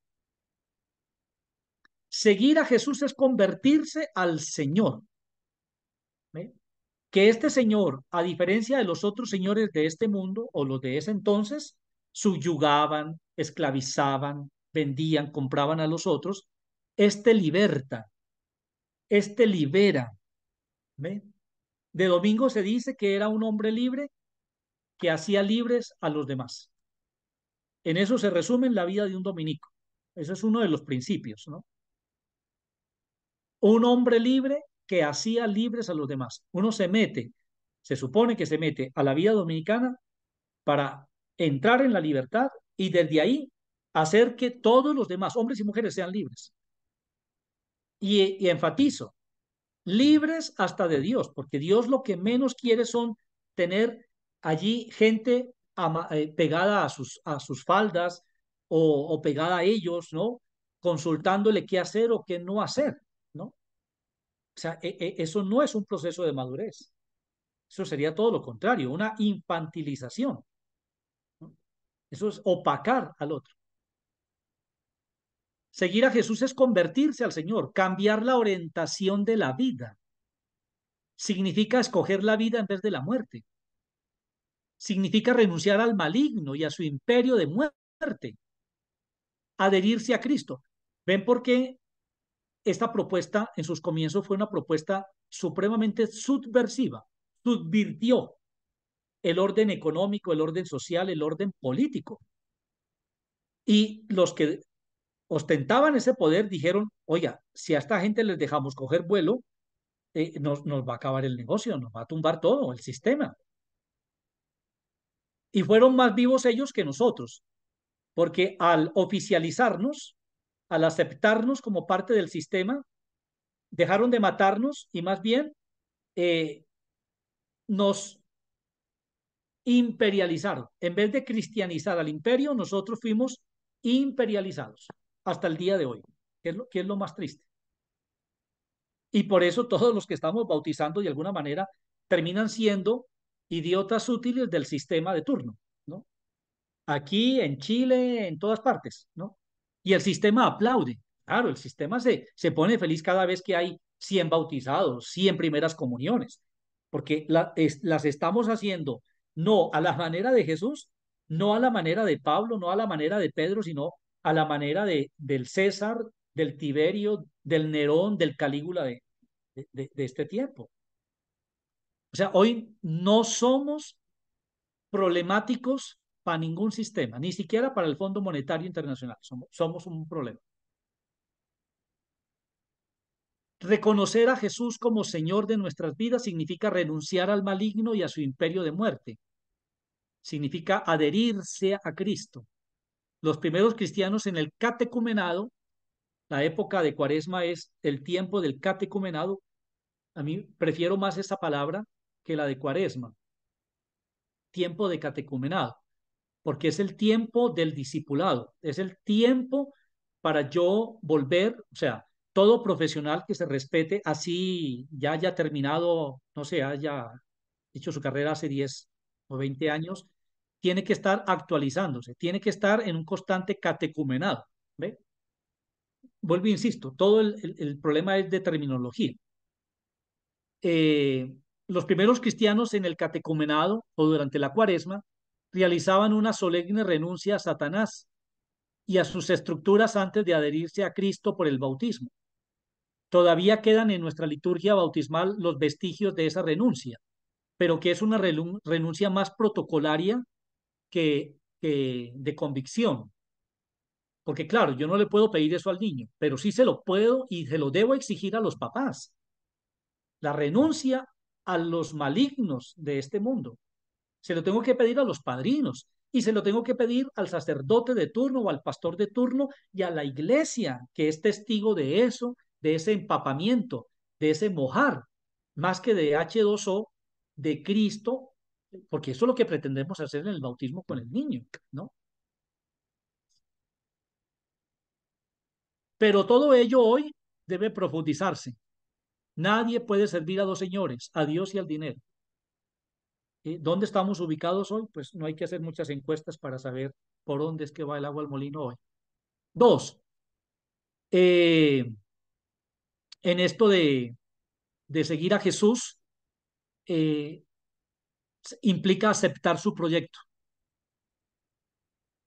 Seguir a Jesús es convertirse al Señor. ¿Ve? Que este Señor, a diferencia de los otros señores de este mundo o los de ese entonces, subyugaban, esclavizaban, vendían, compraban a los otros, este liberta, este libera. ¿Ve? De Domingo se dice que era un hombre libre que hacía libres a los demás. En eso se resume la vida de un dominico. Eso es uno de los principios, ¿no? Un hombre libre que hacía libres a los demás. Uno se mete, se supone que se mete a la vida dominicana para entrar en la libertad y desde ahí hacer que todos los demás, hombres y mujeres, sean libres. Y enfatizo, libres hasta de Dios, porque Dios lo que menos quiere son tener allí gente pegada a sus faldas o pegada a ellos, ¿no? Consultándole qué hacer o qué no hacer, ¿no? O sea, eso no es un proceso de madurez. Eso sería todo lo contrario, una infantilización, ¿no? Eso es opacar al otro. Seguir a Jesús es convertirse al Señor, cambiar la orientación de la vida. Significa escoger la vida en vez de la muerte. Significa renunciar al maligno y a su imperio de muerte. Adherirse a Cristo. ¿Ven por qué esta propuesta en sus comienzos fue una propuesta supremamente subversiva? Subvirtió el orden económico, el orden social, el orden político. Y los que ostentaban ese poder dijeron, oiga, si a esta gente les dejamos coger vuelo, nos va a acabar el negocio, nos va a tumbar todo, el sistema. Y fueron más vivos ellos que nosotros, porque al oficializarnos, al aceptarnos como parte del sistema, dejaron de matarnos y más bien eh, nos imperializaron. En vez de cristianizar al imperio, nosotros fuimos imperializados hasta el día de hoy, que es lo más triste. Y por eso todos los que estamos bautizando de alguna manera terminan siendo idiotas útiles del sistema de turno, ¿no? Aquí, en Chile, en todas partes, ¿no? Y el sistema aplaude. Claro, el sistema se pone feliz cada vez que hay 100 bautizados, 100 primeras comuniones, porque las estamos haciendo no a la manera de Jesús, no a la manera de Pablo, no a la manera de Pedro, sino a la manera del César, del Tiberio, del Nerón, del Calígula de este tiempo. O sea, hoy no somos problemáticos para ningún sistema, ni siquiera para el Fondo Monetario Internacional. Somos un problema. Reconocer a Jesús como Señor de nuestras vidas significa renunciar al maligno y a su imperio de muerte. Significa adherirse a Cristo. Los primeros cristianos en el catecumenado La época de Cuaresma es el tiempo del catecumenado. A mí prefiero más esa palabra que la de Cuaresma, tiempo de catecumenado, porque es el tiempo del discipulado, es el tiempo para yo volver, o sea, todo profesional que se respete, así ya haya terminado, no sé, haya hecho su carrera hace 10 o 20 años, tiene que estar actualizándose, tiene que estar en un constante catecumenado. ¿Ve? Vuelvo e insisto, todo el problema es de terminología. eh, los primeros cristianos en el catecumenado o durante la cuaresma realizaban una solemne renuncia a Satanás y a sus estructuras antes de adherirse a Cristo por el bautismo. Todavía quedan en nuestra liturgia bautismal los vestigios de esa renuncia, pero que es una renuncia más protocolaria que de convicción. Porque claro, yo no le puedo pedir eso al niño, pero sí se lo puedo y se lo debo exigir a los papás. La renuncia a los malignos de este mundo. Se lo tengo que pedir a los padrinos y se lo tengo que pedir al sacerdote de turno o al pastor de turno y a la iglesia, que es testigo de eso, de ese empapamiento, de ese mojar, más que de H2O, de Cristo, porque eso es lo que pretendemos hacer en el bautismo con el niño, ¿no? Pero todo ello hoy debe profundizarse. Nadie puede servir a dos señores, a Dios y al dinero. ¿Dónde estamos ubicados hoy? Pues no hay que hacer muchas encuestas para saber por dónde es que va el agua al molino hoy. Dos, eh, en esto de seguir a Jesús, eh, implica aceptar su proyecto.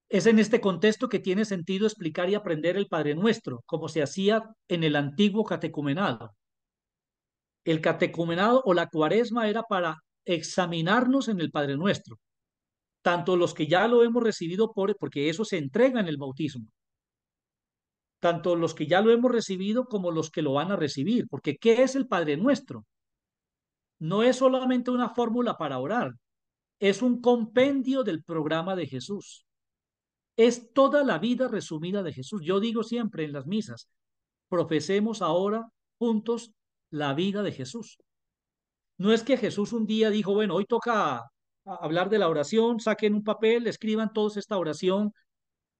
Es en este contexto que tiene sentido explicar y aprender el Padre Nuestro, como se hacía en el antiguo catecumenado. El catecumenado o la cuaresma era para examinarnos en el Padre Nuestro, tanto los que ya lo hemos recibido porque eso se entrega en el bautismo, tanto los que ya lo hemos recibido como los que lo van a recibir, porque ¿qué es el Padre Nuestro? No es solamente una fórmula para orar, es un compendio del programa de Jesús. Es toda la vida resumida de Jesús. Yo digo siempre en las misas, profesemos ahora juntos la vida de Jesús. No es que Jesús un día dijo, bueno, hoy toca hablar de la oración, saquen un papel, escriban todos esta oración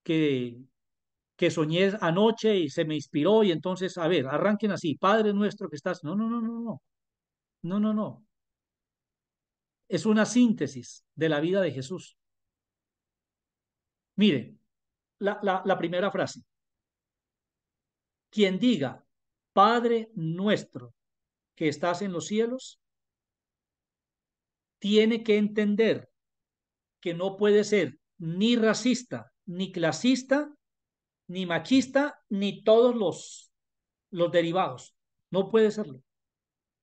que, que soñé anoche y se me inspiró y entonces, a ver, arranquen así, Padre nuestro que estás. No, no, no, no, no, no, no, no. Es una síntesis de la vida de Jesús. Mire, la primera frase. Quien diga, Padre nuestro que estás en los cielos, tiene que entender que no puede ser ni racista, ni clasista, ni machista, ni todos los derivados. No puede serlo.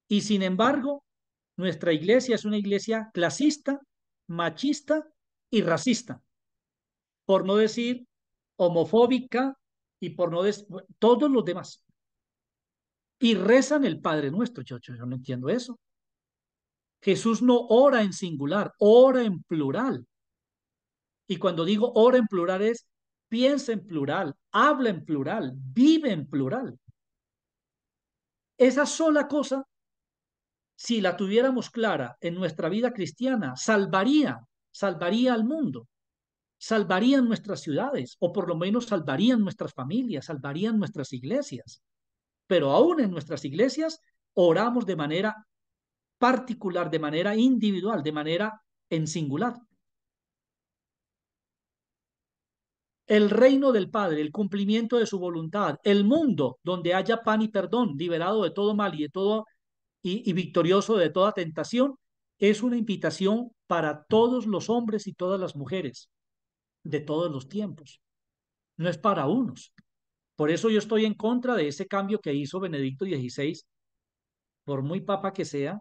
Y sin embargo, nuestra iglesia es una iglesia clasista, machista y racista, por no decir homofóbica y por no decir todos los demás. Y rezan el Padre Nuestro. Yo no entiendo eso. Jesús no ora en singular, ora en plural. Y cuando digo ora en plural es piensa en plural, habla en plural, vive en plural. Esa sola cosa, si la tuviéramos clara en nuestra vida cristiana, salvaría al mundo, salvarían nuestras ciudades, o por lo menos salvarían nuestras familias, salvarían nuestras iglesias. Pero aún en nuestras iglesias oramos de manera particular, de manera individual, de manera en singular. El reino del Padre, el cumplimiento de su voluntad, el mundo donde haya pan y perdón, liberado de todo mal y de todo y victorioso de toda tentación, es una invitación para todos los hombres y todas las mujeres de todos los tiempos. No es para unos. Por eso yo estoy en contra de ese cambio que hizo Benedicto XVI, por muy papa que sea,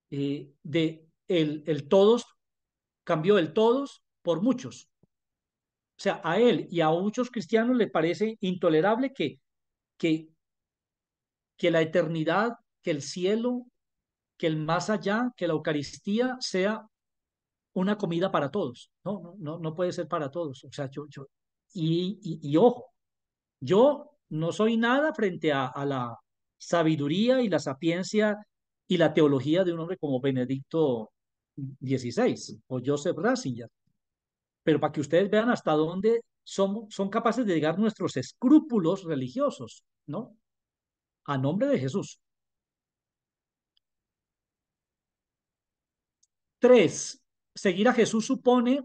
de el todos, cambió el todos por muchos. O sea, a él y a muchos cristianos le parece intolerable que, que la eternidad, que el cielo, que el más allá, que la Eucaristía sea una comida para todos. No, no, no, no puede ser para todos. O sea, y ojo, Yo no soy nada frente a la sabiduría y la sapiencia y la teología de un hombre como Benedicto XVI o Joseph Ratzinger, pero para que ustedes vean hasta dónde son capaces de llegar nuestros escrúpulos religiosos, ¿no? A nombre de Jesús. Tres, seguir a Jesús supone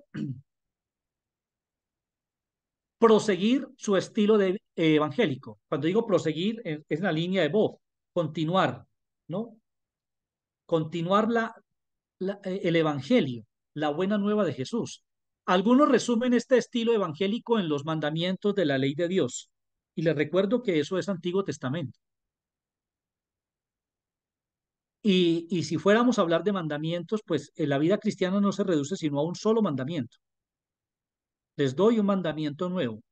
proseguir su estilo de, evangélico. Cuando digo proseguir, es la línea de voz, continuar, ¿no? Continuar el evangelio, la buena nueva de Jesús. Algunos resumen este estilo evangélico en los mandamientos de la ley de Dios. Y les recuerdo que eso es Antiguo Testamento. Y si fuéramos a hablar de mandamientos, pues la vida cristiana no se reduce sino a un solo mandamiento. Les doy un mandamiento nuevo,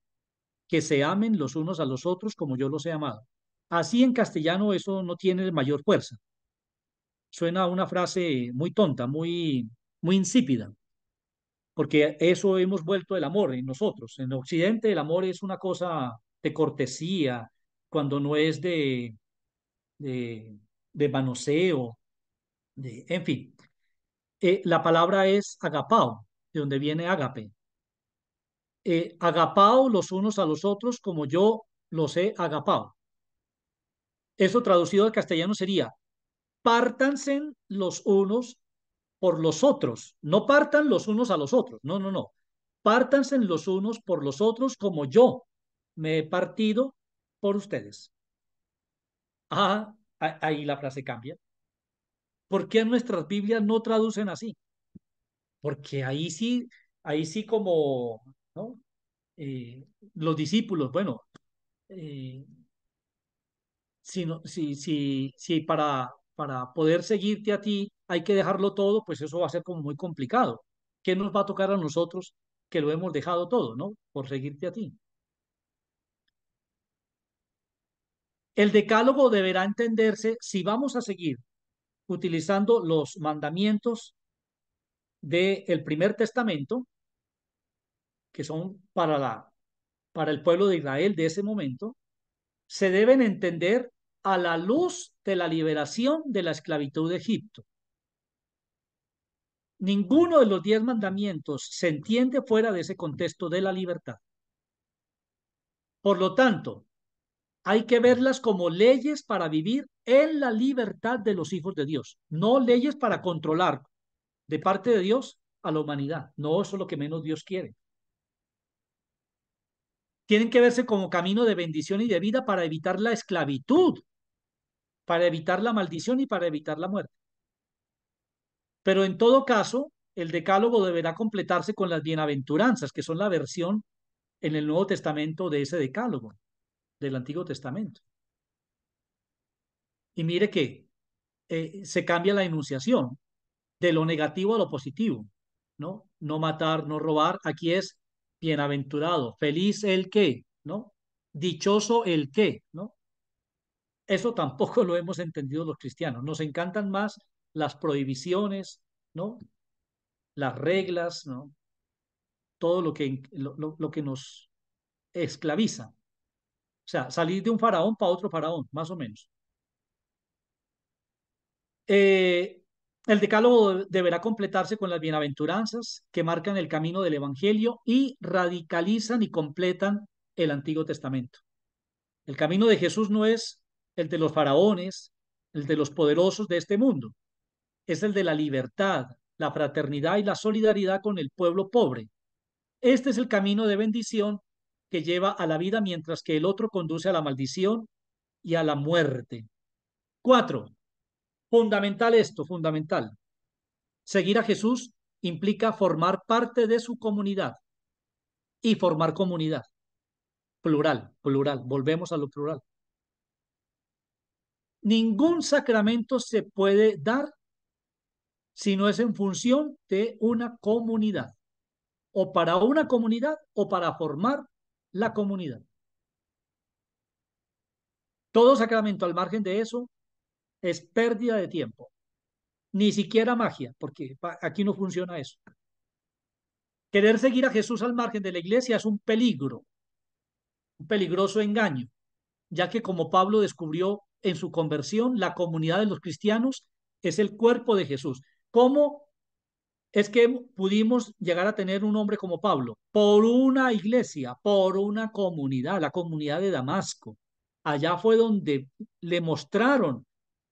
que se amen los unos a los otros como yo los he amado. Así en castellano eso no tiene mayor fuerza. Suena a una frase muy tonta, muy insípida, porque eso hemos vuelto el amor en nosotros. En Occidente el amor es una cosa de cortesía, cuando no es de, de manoseo, en fin. La palabra es agapao, de donde viene ágape. Agapao los unos a los otros como yo los he agapao. Eso traducido al castellano sería, pártanse los unos por los otros, no partan los unos a los otros, no, no, no, pártanse los unos por los otros como yo me he partido por ustedes. Ah, ahí la frase cambia. ¿Por qué nuestras Biblias no traducen así? Porque ahí sí como, ¿no? Eh, los discípulos, bueno, eh, si para poder seguirte a ti hay que dejarlo todo, pues eso va a ser como muy complicado. ¿Qué nos va a tocar a nosotros que lo hemos dejado todo, ¿no? Por seguirte a ti. El decálogo deberá entenderse si vamos a seguir utilizando los mandamientos del primer testamento, que son para el pueblo de Israel de ese momento, se deben entender a la luz de la liberación de la esclavitud de Egipto. Ninguno de los 10 mandamientos se entiende fuera de ese contexto de la libertad. Por lo tanto, hay que verlas como leyes para vivir en la libertad de los hijos de Dios, no leyes para controlar de parte de Dios a la humanidad. No, eso es lo que menos Dios quiere. Tienen que verse como camino de bendición y de vida para evitar la esclavitud, para evitar la maldición y para evitar la muerte. Pero en todo caso, el decálogo deberá completarse con las bienaventuranzas, que son la versión en el Nuevo Testamento de ese decálogo del Antiguo Testamento. Y mire que se cambia la enunciación de lo negativo a lo positivo, ¿no? No matar, no robar. Aquí es bienaventurado, feliz el que, ¿no? Dichoso el que, ¿no? Eso tampoco lo hemos entendido los cristianos. Nos encantan más las prohibiciones, ¿no? Las reglas, ¿no? Todo lo que nos esclaviza. O sea, salir de un faraón para otro faraón, más o menos. Eh, el decálogo deberá completarse con las bienaventuranzas que marcan el camino del Evangelio y radicalizan y completan el Antiguo Testamento. El camino de Jesús no es el de los faraones, el de los poderosos de este mundo, es el de la libertad, la fraternidad y la solidaridad con el pueblo pobre. Este es el camino de bendición que lleva a la vida, mientras que el otro conduce a la maldición y a la muerte. Cuatro, fundamental esto, fundamental. Seguir a Jesús implica formar parte de su comunidad y formar comunidad. Plural, plural. Volvemos a lo plural. Ningún sacramento se puede dar si no es en función de una comunidad. O para una comunidad o para formar la comunidad. Todo sacramento al margen de eso es pérdida de tiempo. Ni siquiera magia, porque aquí no funciona eso. Querer seguir a Jesús al margen de la iglesia es un peligro. un peligroso engaño, ya que como Pablo descubrió en su conversión, la comunidad de los cristianos es el cuerpo de Jesús. ¿Cómo es que pudimos llegar a tener un hombre como Pablo? Por una iglesia, por una comunidad, la comunidad de Damasco. Allá fue donde le mostraron,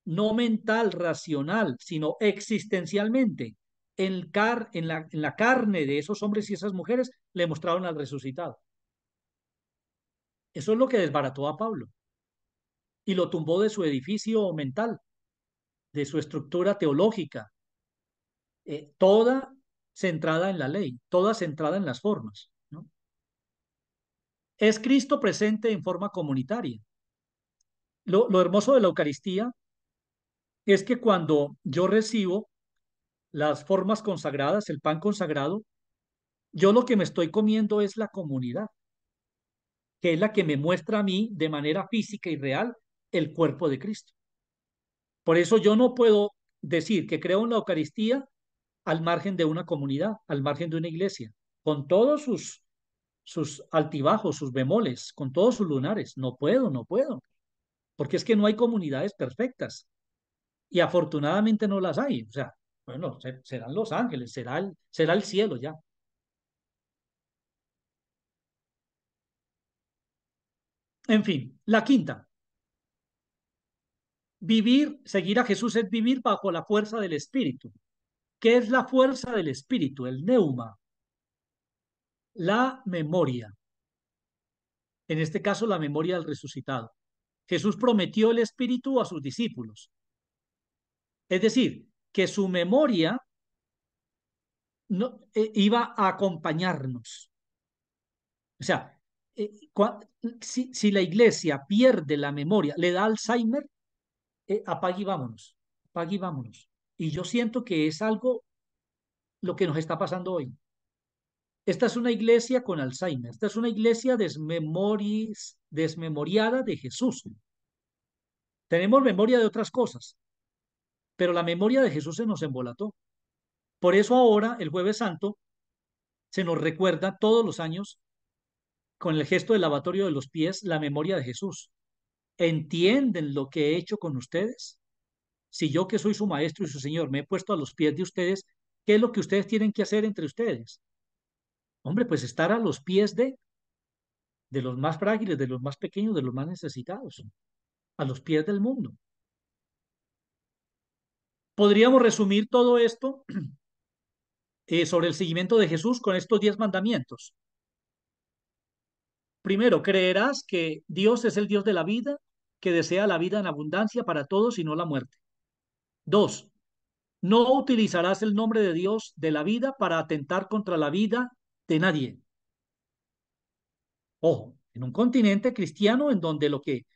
no mental, racional, sino existencialmente, en la carne de esos hombres y esas mujeres, le mostraron al resucitado. Eso es lo que desbarató a Pablo y lo tumbó de su edificio mental, de su estructura teológica, toda centrada en la ley, toda centrada en las formas, ¿no? Es Cristo presente en forma comunitaria. Lo hermoso de la Eucaristía es que cuando yo recibo las formas consagradas, el pan consagrado, yo lo que me estoy comiendo es la comunidad, que es la que me muestra a mí de manera física y real el cuerpo de Cristo. Por eso yo no puedo decir que creo en la Eucaristía al margen de una comunidad, al margen de una iglesia, con todos sus altibajos, sus bemoles, con todos sus lunares. No puedo, no puedo, porque es que no hay comunidades perfectas y afortunadamente no las hay. O sea, bueno, serán los ángeles, será el cielo ya. En fin, la quinta, vivir, seguir a Jesús es vivir bajo la fuerza del Espíritu. ¿Qué es la fuerza del Espíritu? El neuma, la memoria. En este caso, la memoria del resucitado. Jesús prometió el Espíritu a sus discípulos. Es decir, que su memoria no, iba a acompañarnos. O sea, si la iglesia pierde la memoria, le da Alzheimer, apague y vámonos, apague y vámonos. Y yo siento que es algo lo que nos está pasando hoy. Esta es una iglesia con Alzheimer, esta es una iglesia desmemoriada de Jesús. Tenemos memoria de otras cosas, pero la memoria de Jesús se nos embolató. Por eso ahora, el Jueves Santo, se nos recuerda todos los años con el gesto del lavatorio de los pies la memoria de Jesús. ¿Entienden lo que he hecho con ustedes? Si yo que soy su maestro y su señor me he puesto a los pies de ustedes, ¿qué es lo que ustedes tienen que hacer entre ustedes? Hombre, pues estar a los pies de los más frágiles, de los más pequeños, de los más necesitados, a los pies del mundo. Podríamos resumir todo esto sobre el seguimiento de Jesús con estos 10 mandamientos. Primero, creerás que Dios es el Dios de la vida, que desea la vida en abundancia para todos y no la muerte. Dos, no utilizarás el nombre de Dios de la vida para atentar contra la vida de nadie. Ojo, en un continente cristiano en donde lo que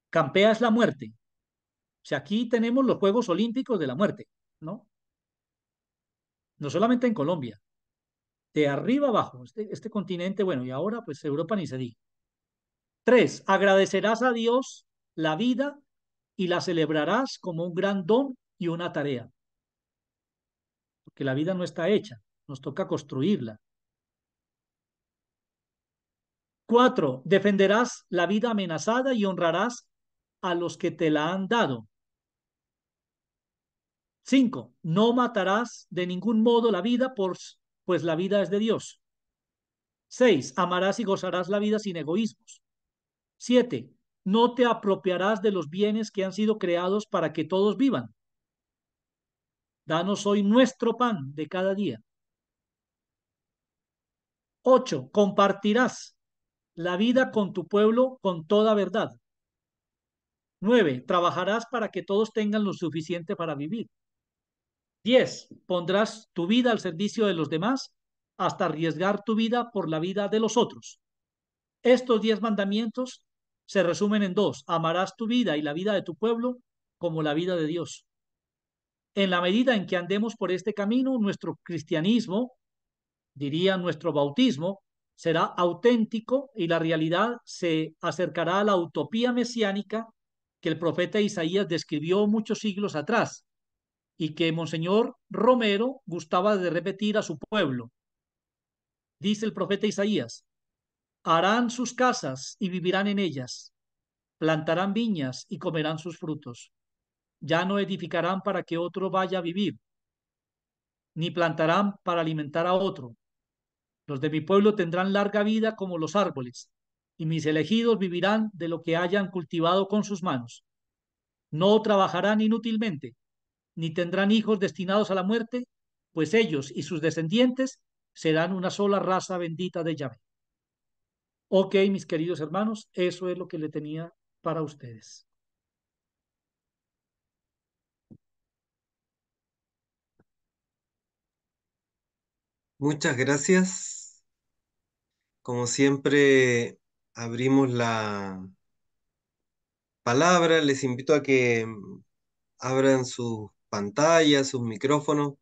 campea es la muerte. O sea, aquí tenemos los Juegos Olímpicos de la muerte, ¿no? No solamente en Colombia, de arriba abajo, este continente, bueno, y ahora pues Europa ni se diga. Tres, agradecerás a Dios la vida y la celebrarás como un gran don y una tarea, porque la vida no está hecha, nos toca construirla. Cuatro, defenderás la vida amenazada y honrarás a los que te la han dado. Cinco, no matarás de ningún modo la vida, pues la vida es de Dios. Seis, amarás y gozarás la vida sin egoísmos. Siete, no te apropiarás de los bienes que han sido creados para que todos vivan. Danos hoy nuestro pan de cada día. Ocho, compartirás la vida con tu pueblo con toda verdad. Nueve, trabajarás para que todos tengan lo suficiente para vivir. 10, pondrás tu vida al servicio de los demás hasta arriesgar tu vida por la vida de los otros. Estos 10 mandamientos se resumen en dos: amarás tu vida y la vida de tu pueblo como la vida de Dios. En la medida en que andemos por este camino, nuestro cristianismo, diría nuestro bautismo, será auténtico y la realidad se acercará a la utopía mesiánica que el profeta Isaías describió muchos siglos atrás y que Monseñor Romero gustaba de repetir a su pueblo. Dice el profeta Isaías: Harán sus casas y vivirán en ellas, plantarán viñas y comerán sus frutos. Ya no edificarán para que otro vaya a vivir, ni plantarán para alimentar a otro. Los de mi pueblo tendrán larga vida como los árboles, y mis elegidos vivirán de lo que hayan cultivado con sus manos. No trabajarán inútilmente, ni tendrán hijos destinados a la muerte, pues ellos y sus descendientes serán una sola raza bendita de Yahvé. Ok, mis queridos hermanos, eso es lo que le tenía para ustedes. Muchas gracias. Como siempre, abrimos la palabra. Les invito a que abran sus pantallas, sus micrófonos,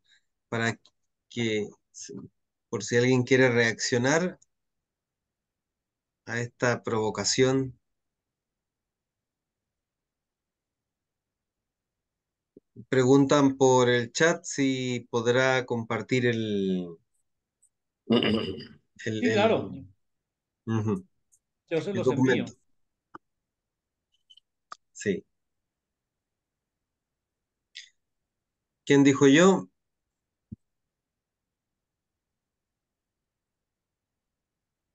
para que, por si alguien quiere reaccionar a esta provocación. Preguntan por el chat si podrá compartir el, Sí, claro, el, ujú, yo se el los envío. documento. Sí. ¿Quién dijo yo?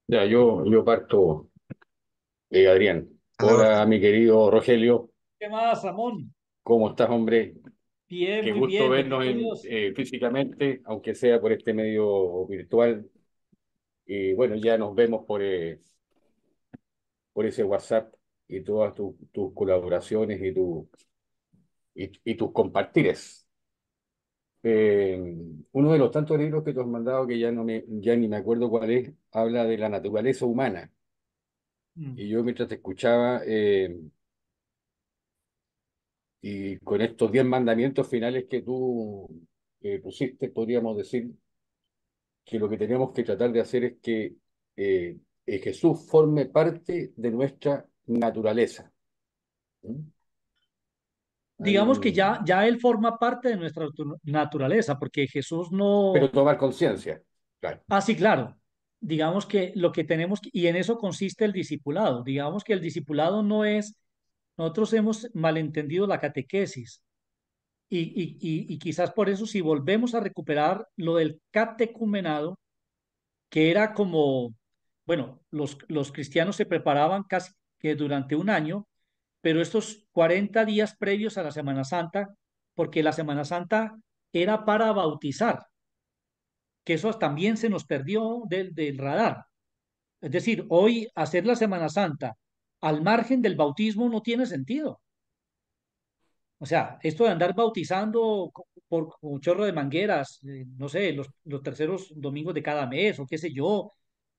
Ya, yo parto, Adrián. A la Hola, orden. mi querido Rogelio. ¿Qué más, Ramón? ¿Cómo estás, hombre? Bien, Qué muy gusto bien, vernos bendito Dios. físicamente, aunque sea por este medio virtual. Y bueno, ya nos vemos por ese WhatsApp y todas tus colaboraciones y tus compartires. Eh, Uno de los tantos libros que tú has mandado, que ya ni me acuerdo cuál es, habla de la naturaleza humana. Mm. Y yo mientras te escuchaba, y con estos 10 mandamientos finales que tú pusiste, podríamos decir que lo que tenemos que tratar de hacer es que Jesús forme parte de nuestra naturaleza. ¿Mm? Digamos que Ahí, ya Él forma parte de nuestra naturaleza, porque Jesús no. pero tomar conciencia, claro. Ah, sí, claro. Digamos que lo que tenemos, y en eso consiste el discipulado. Digamos que el discipulado no es, nosotros hemos malentendido la catequesis. Y quizás por eso, si volvemos a recuperar lo del catecumenado, que era como, bueno, los cristianos se preparaban casi que durante un año, pero estos 40 días previos a la Semana Santa, porque la Semana Santa era para bautizar, que eso también se nos perdió del radar. Es decir, hoy hacer la Semana Santa al margen del bautismo no tiene sentido. O sea, esto de andar bautizando por un chorro de mangueras, no sé, los terceros domingos de cada mes o qué sé yo,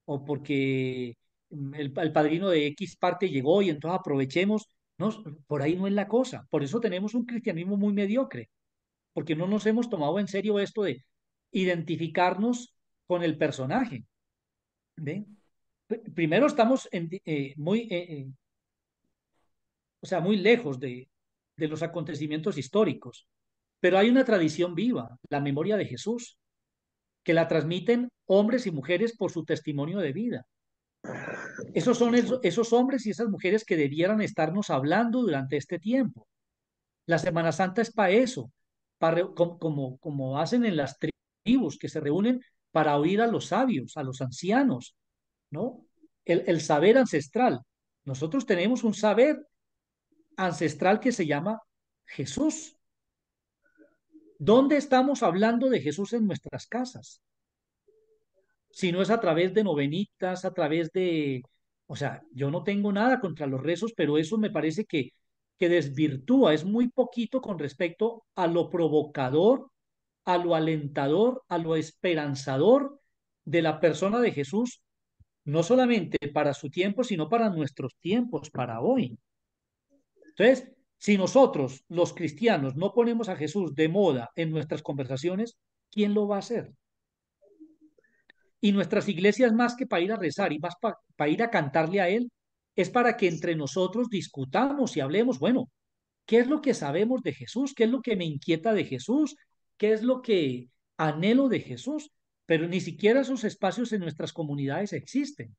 o porque el padrino de X parte llegó y entonces aprovechemos. No, por ahí no es la cosa. Por eso tenemos un cristianismo muy mediocre, porque no nos hemos tomado en serio esto de identificarnos con el personaje. ¿Ve? Primero estamos o sea, muy lejos de los acontecimientos históricos. Pero hay una tradición viva, la memoria de Jesús, que la transmiten hombres y mujeres por su testimonio de vida. Esos son esos hombres y esas mujeres que debieran estarnos hablando durante este tiempo. La Semana Santa es para eso, como hacen en las tribus que se reúnen para oír a los sabios, a los ancianos, ¿no? El saber ancestral. Nosotros tenemos un saber ancestral que se llama Jesús. ¿Dónde estamos hablando de Jesús en nuestras casas? Si no es a través de novenitas, a través de, o sea, yo no tengo nada contra los rezos, pero eso me parece que desvirtúa, es muy poquito con respecto a lo provocador, a lo alentador, a lo esperanzador de la persona de Jesús, no solamente para su tiempo, sino para nuestros tiempos, para hoy. Entonces, si nosotros, los cristianos, no ponemos a Jesús de moda en nuestras conversaciones, ¿quién lo va a hacer? Y nuestras iglesias, más que para ir a rezar y más para ir a cantarle a Él, es para que entre nosotros discutamos y hablemos, bueno, ¿qué es lo que sabemos de Jesús? ¿Qué es lo que me inquieta de Jesús? ¿Qué es lo que anhelo de Jesús? Pero ni siquiera esos espacios en nuestras comunidades existen.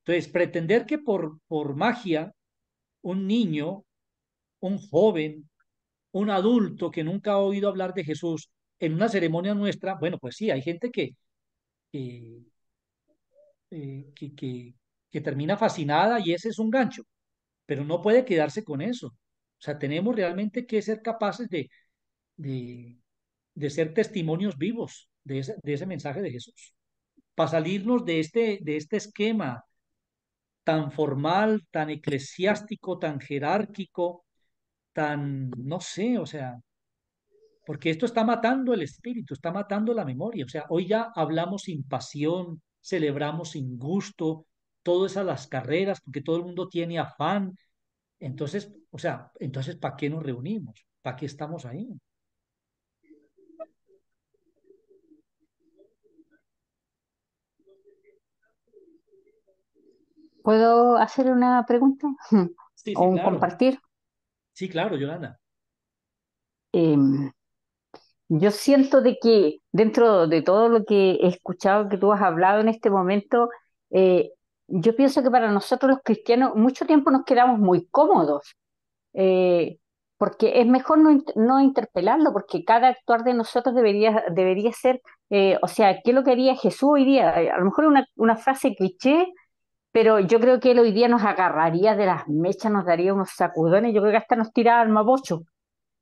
Entonces, pretender que por magia un niño, un joven, un adulto que nunca ha oído hablar de Jesús en una ceremonia nuestra, bueno, pues sí, hay gente que, eh, que, que, que termina fascinada y ese es un gancho, pero no puede quedarse con eso. O sea, tenemos realmente que ser capaces de, de ser testimonios vivos de ese mensaje de Jesús, para salirnos de este esquema tan formal, tan eclesiástico, tan jerárquico, tan, no sé, o sea, porque esto está matando el espíritu, está matando la memoria. O sea, hoy ya hablamos sin pasión, celebramos sin gusto, todo es a las carreras, porque todo el mundo tiene afán. Entonces, o sea, entonces, ¿para qué nos reunimos? ¿Para qué estamos ahí? ¿Puedo hacer una pregunta Sí, o sí, un claro. compartir? Sí, claro, Yolanda. Em, yo siento de que dentro de todo lo que he escuchado que tú has hablado en este momento, eh, yo pienso que para nosotros los cristianos mucho tiempo nos quedamos muy cómodos, eh, porque es mejor no interpelarlo, porque cada actuar de nosotros debería ser, o sea, ¿qué es lo que haría Jesús hoy día? A lo mejor una frase cliché, pero yo creo que él hoy día nos agarraría de las mechas, nos daría unos sacudones, yo creo que hasta nos tiraba al mapocho,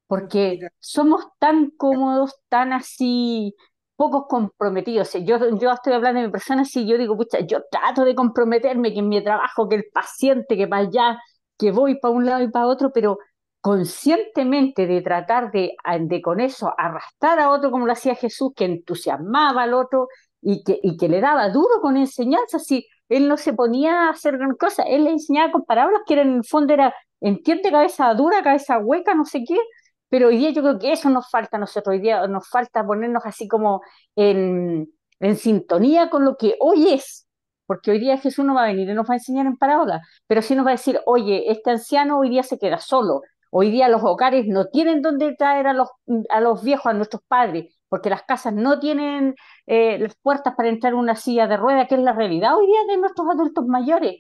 porque Mira, somos tan cómodos, tan así, pocos comprometidos. O sea, yo estoy hablando de mi persona, si yo digo, pucha, yo trato de comprometerme, que en mi trabajo, que el paciente, que para allá, que voy para un lado y para otro, pero conscientemente de tratar de con eso arrastrar a otro como lo hacía Jesús, que entusiasmaba al otro y que le daba duro con enseñanzas, si él no se ponía a hacer gran cosa, él le enseñaba con palabras que en el fondo era, entiende, cabeza dura, cabeza hueca, no sé qué, pero hoy día yo creo que eso nos falta a nosotros, hoy día nos falta ponernos así como en sintonía con lo que hoy es, porque hoy día Jesús no va a venir y nos va a enseñar en parábola, pero sí nos va a decir, oye, este anciano hoy día se queda solo, hoy día los hogares no tienen dónde traer a los viejos, a nuestros padres, porque las casas no tienen las puertas para entrar en una silla de rueda, que es la realidad hoy día de nuestros adultos mayores.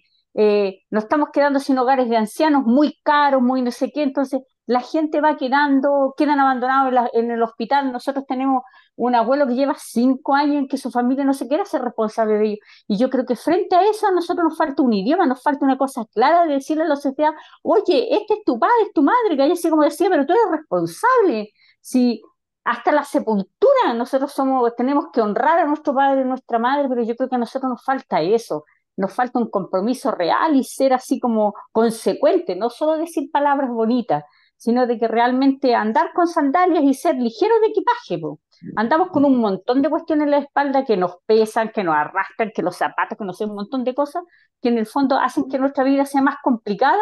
Nos estamos quedando sin hogares de ancianos muy caros, muy no sé qué, entonces la gente va quedando, quedan abandonados en el hospital. Nosotros tenemos un abuelo que lleva 5 años en que su familia no se quiere hacer responsable de ellos. Y yo creo que frente a eso a nosotros nos falta un idioma, nos falta una cosa clara de decirle a la sociedad, oye, este es tu padre, es tu madre, que así como decía, pero tú eres responsable. Si hasta la sepultura nosotros tenemos que honrar a nuestro padre y nuestra madre, pero yo creo que a nosotros nos falta eso, nos falta un compromiso real y ser así como consecuente, no solo decir palabras bonitas, sino de que realmente andar con sandalias y ser ligeros de equipaje, po. Andamos con un montón de cuestiones en la espalda que nos pesan, que nos arrastran, que los zapatos, que no sé, un montón de cosas que en el fondo hacen que nuestra vida sea más complicada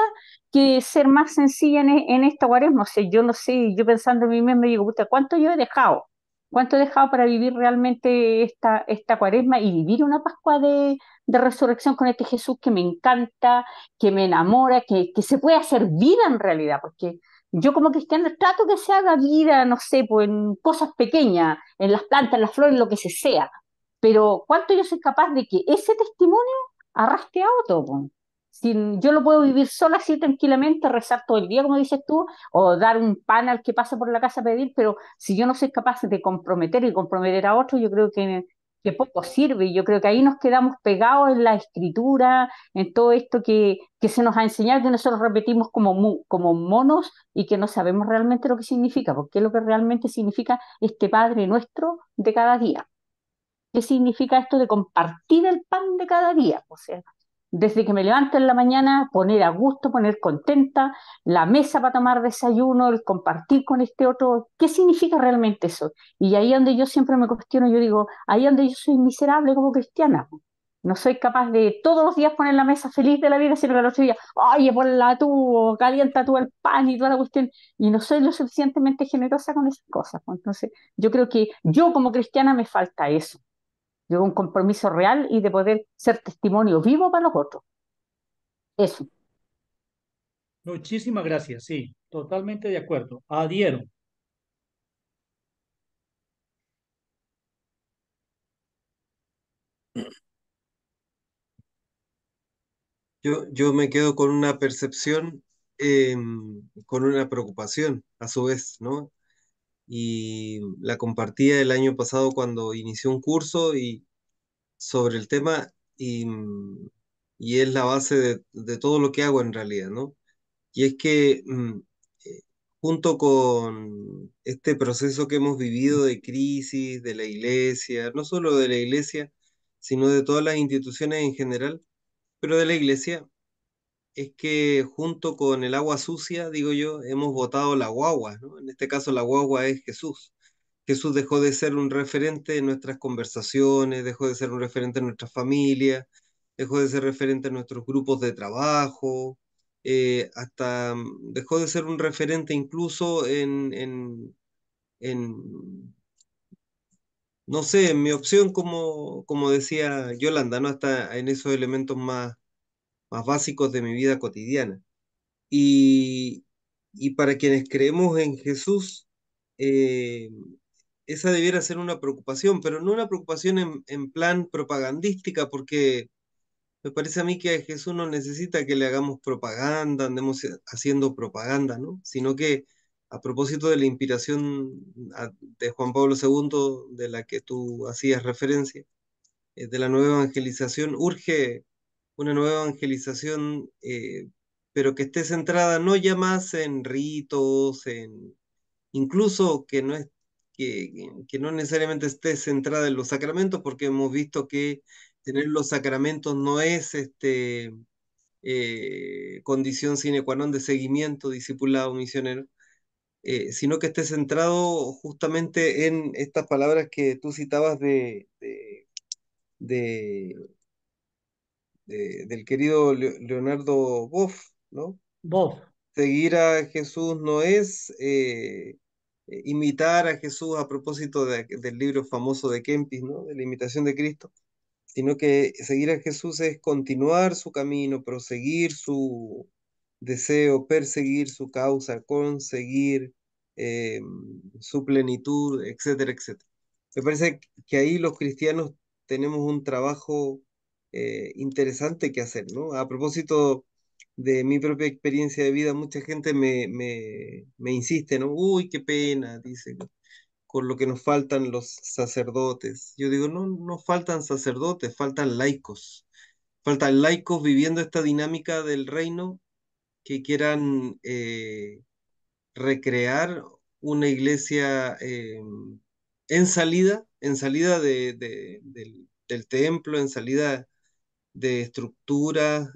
que ser más sencilla en esta cuaresma. O sea, yo no sé, yo pensando en mí mismo digo, puta, ¿cuánto yo he dejado? ¿Cuánto he dejado para vivir realmente esta cuaresma y vivir una Pascua de resurrección con este Jesús que me encanta, que me enamora, que se puede hacer vida en realidad? Porque yo como cristiana trato que se haga vida, no sé, pues en cosas pequeñas, en las plantas, en las flores, en lo que se sea. Pero ¿cuánto yo soy capaz de que ese testimonio arrastre a otro, po? Si yo lo puedo vivir sola así tranquilamente, rezar todo el día, como dices tú, o dar un pan al que pasa por la casa a pedir, pero si yo no soy capaz de comprometer y comprometer a otro, yo creo que poco sirve. Y yo creo que ahí nos quedamos pegados en la escritura, en todo esto que se nos ha enseñado, que nosotros repetimos como monos y que no sabemos realmente lo que significa, porque es lo que realmente significa este Padre nuestro de cada día. ¿Qué significa esto de compartir el pan de cada día? O sea, desde que me levanto en la mañana, poner a gusto, poner contenta, la mesa para tomar desayuno, el compartir con este otro, ¿qué significa realmente eso? Y ahí donde yo siempre me cuestiono, yo digo, ahí donde yo soy miserable como cristiana. No soy capaz de todos los días poner la mesa feliz de la vida, sino que el otro día, oye, ponla tú, o calienta tú el pan y toda la cuestión, y no soy lo suficientemente generosa con esas cosas, pues. Entonces, yo creo que yo como cristiana me falta eso, de un compromiso real y de poder ser testimonio vivo para los otros. Eso. Muchísimas gracias, sí, totalmente de acuerdo. Adhiero. Yo me quedo con una percepción, con una preocupación a su vez, ¿no? Y la compartía el año pasado cuando inició un curso y sobre el tema y es la base de todo lo que hago en realidad, ¿no? Y es que eh, junto con este proceso que hemos vivido de crisis de la iglesia, no solo de la iglesia, sino de todas las instituciones en general, pero de la iglesia, es que junto con el agua sucia, digo yo, hemos botado la guagua, ¿no? En este caso la guagua es Jesús. Jesús dejó de ser un referente en nuestras conversaciones, dejó de ser un referente en nuestras familias, dejó de ser referente en nuestros grupos de trabajo, hasta dejó de ser un referente incluso en, no sé, en mi opción, como decía Yolanda, ¿no? Hasta en esos elementos más básicos de mi vida cotidiana. Y, y para quienes creemos en Jesús, eh, esa debiera ser una preocupación, pero no una preocupación en plan propagandística, porque me parece a mí que a Jesús no necesita que le hagamos propaganda, andemos haciendo propaganda, ¿no? Sino que a propósito de la inspiración de Juan Pablo II, de la que tú hacías referencia, de la nueva evangelización, urge una nueva evangelización, pero que esté centrada no ya más en ritos, incluso que no que no necesariamente esté centrada en los sacramentos, porque hemos visto que tener los sacramentos no es condición sine qua non de seguimiento, discipulado, misionero, sino que esté centrado justamente en estas palabras que tú citabas de del querido Leonardo Boff, ¿no? Bob, Seguir a Jesús no es imitar a Jesús a propósito del libro famoso de Kempis, ¿no? De la imitación de Cristo, sino que seguir a Jesús es continuar su camino, proseguir su deseo, perseguir su causa, conseguir eh, su plenitud, etcétera, etcétera. Me parece que ahí los cristianos tenemos un trabajo interesante que hacer, ¿no? A propósito de mi propia experiencia de vida, mucha gente me insiste, ¿no? Uy, qué pena, dice, con lo que nos faltan los sacerdotes. Yo digo, no, no faltan sacerdotes, faltan laicos. Faltan laicos viviendo esta dinámica del reino que quieran recrear una iglesia en salida del templo, en salida de estructuras,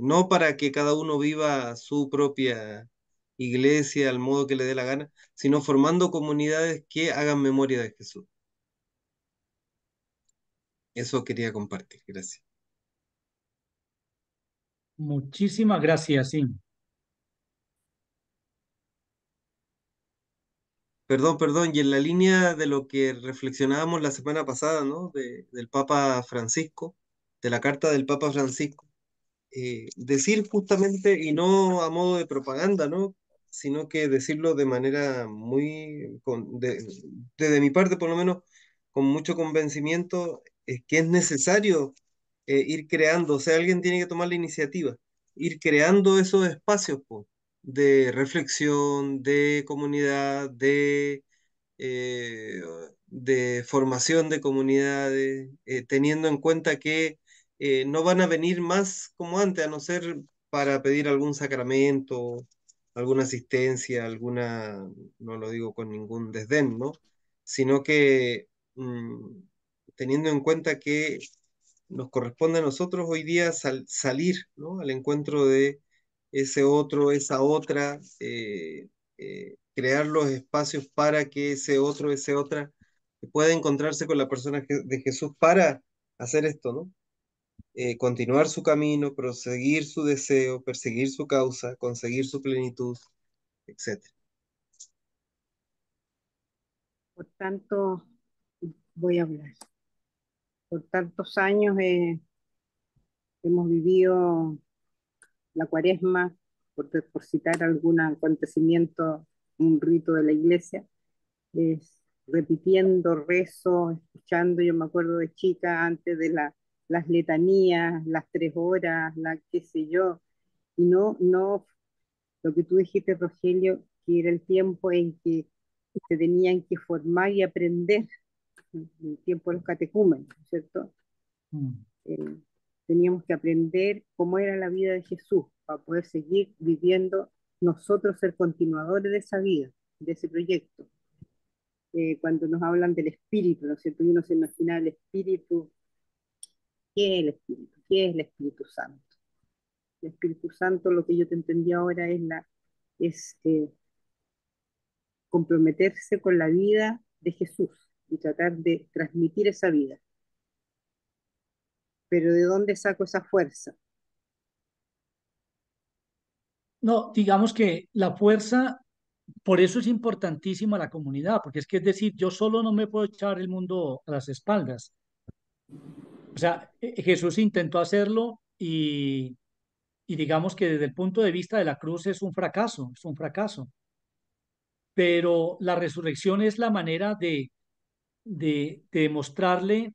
no para que cada uno viva su propia iglesia al modo que le dé la gana, sino formando comunidades que hagan memoria de Jesús. Eso quería compartir, gracias. muchísimas gracias, sí. Perdón, y en la línea de lo que reflexionábamos la semana pasada, ¿no? Del Papa Francisco, de la carta del Papa Francisco, decir justamente, y no a modo de propaganda, ¿no? Sino que decirlo de manera muy, desde mi parte por lo menos, con mucho convencimiento, es que es necesario ir creando, o sea, alguien tiene que tomar la iniciativa, ir creando esos espacios, po, de reflexión, de comunidad, eh, de formación de comunidades, teniendo en cuenta que no van a venir más como antes, a no ser para pedir algún sacramento, alguna asistencia, alguna, no lo digo con ningún desdén, ¿no? Sino que teniendo en cuenta que nos corresponde a nosotros hoy día salir, ¿no? Al encuentro de ese otro, esa otra, crear los espacios para que ese otro, ese otra, pueda encontrarse con la persona de Jesús para hacer esto, ¿no? Continuar su camino, proseguir su deseo, perseguir su causa, conseguir su plenitud, etcétera. Por tanto, voy a hablar. Por tantos años hemos vivido la cuaresma, por citar algún acontecimiento, un rito de la iglesia, repitiendo rezo, escuchando, yo me acuerdo de chica, antes de las letanías, las 3 horas, la qué sé yo, y no lo que tú dijiste, Rogelio, que era el tiempo en que se tenían que formar y aprender, el tiempo de los catecúmenos, ¿cierto? Mm. Eh, Teníamos que aprender cómo era la vida de Jesús para poder seguir viviendo, nosotros ser continuadores de esa vida, de ese proyecto. Cuando nos hablan del espíritu, ¿no es cierto? Y uno se imagina el espíritu. ¿Qué es el espíritu? ¿Qué es el Espíritu Santo? El Espíritu Santo, lo que yo te entendí ahora, es comprometerse con la vida de Jesús y tratar de transmitir esa vida. Pero ¿de dónde saco esa fuerza? No, digamos que la fuerza, por eso es importantísima la comunidad, porque es decir, yo solo no me puedo echar el mundo a las espaldas. O sea, Jesús intentó hacerlo y digamos que desde el punto de vista de la cruz es un fracaso. Pero la resurrección es la manera de demostrarle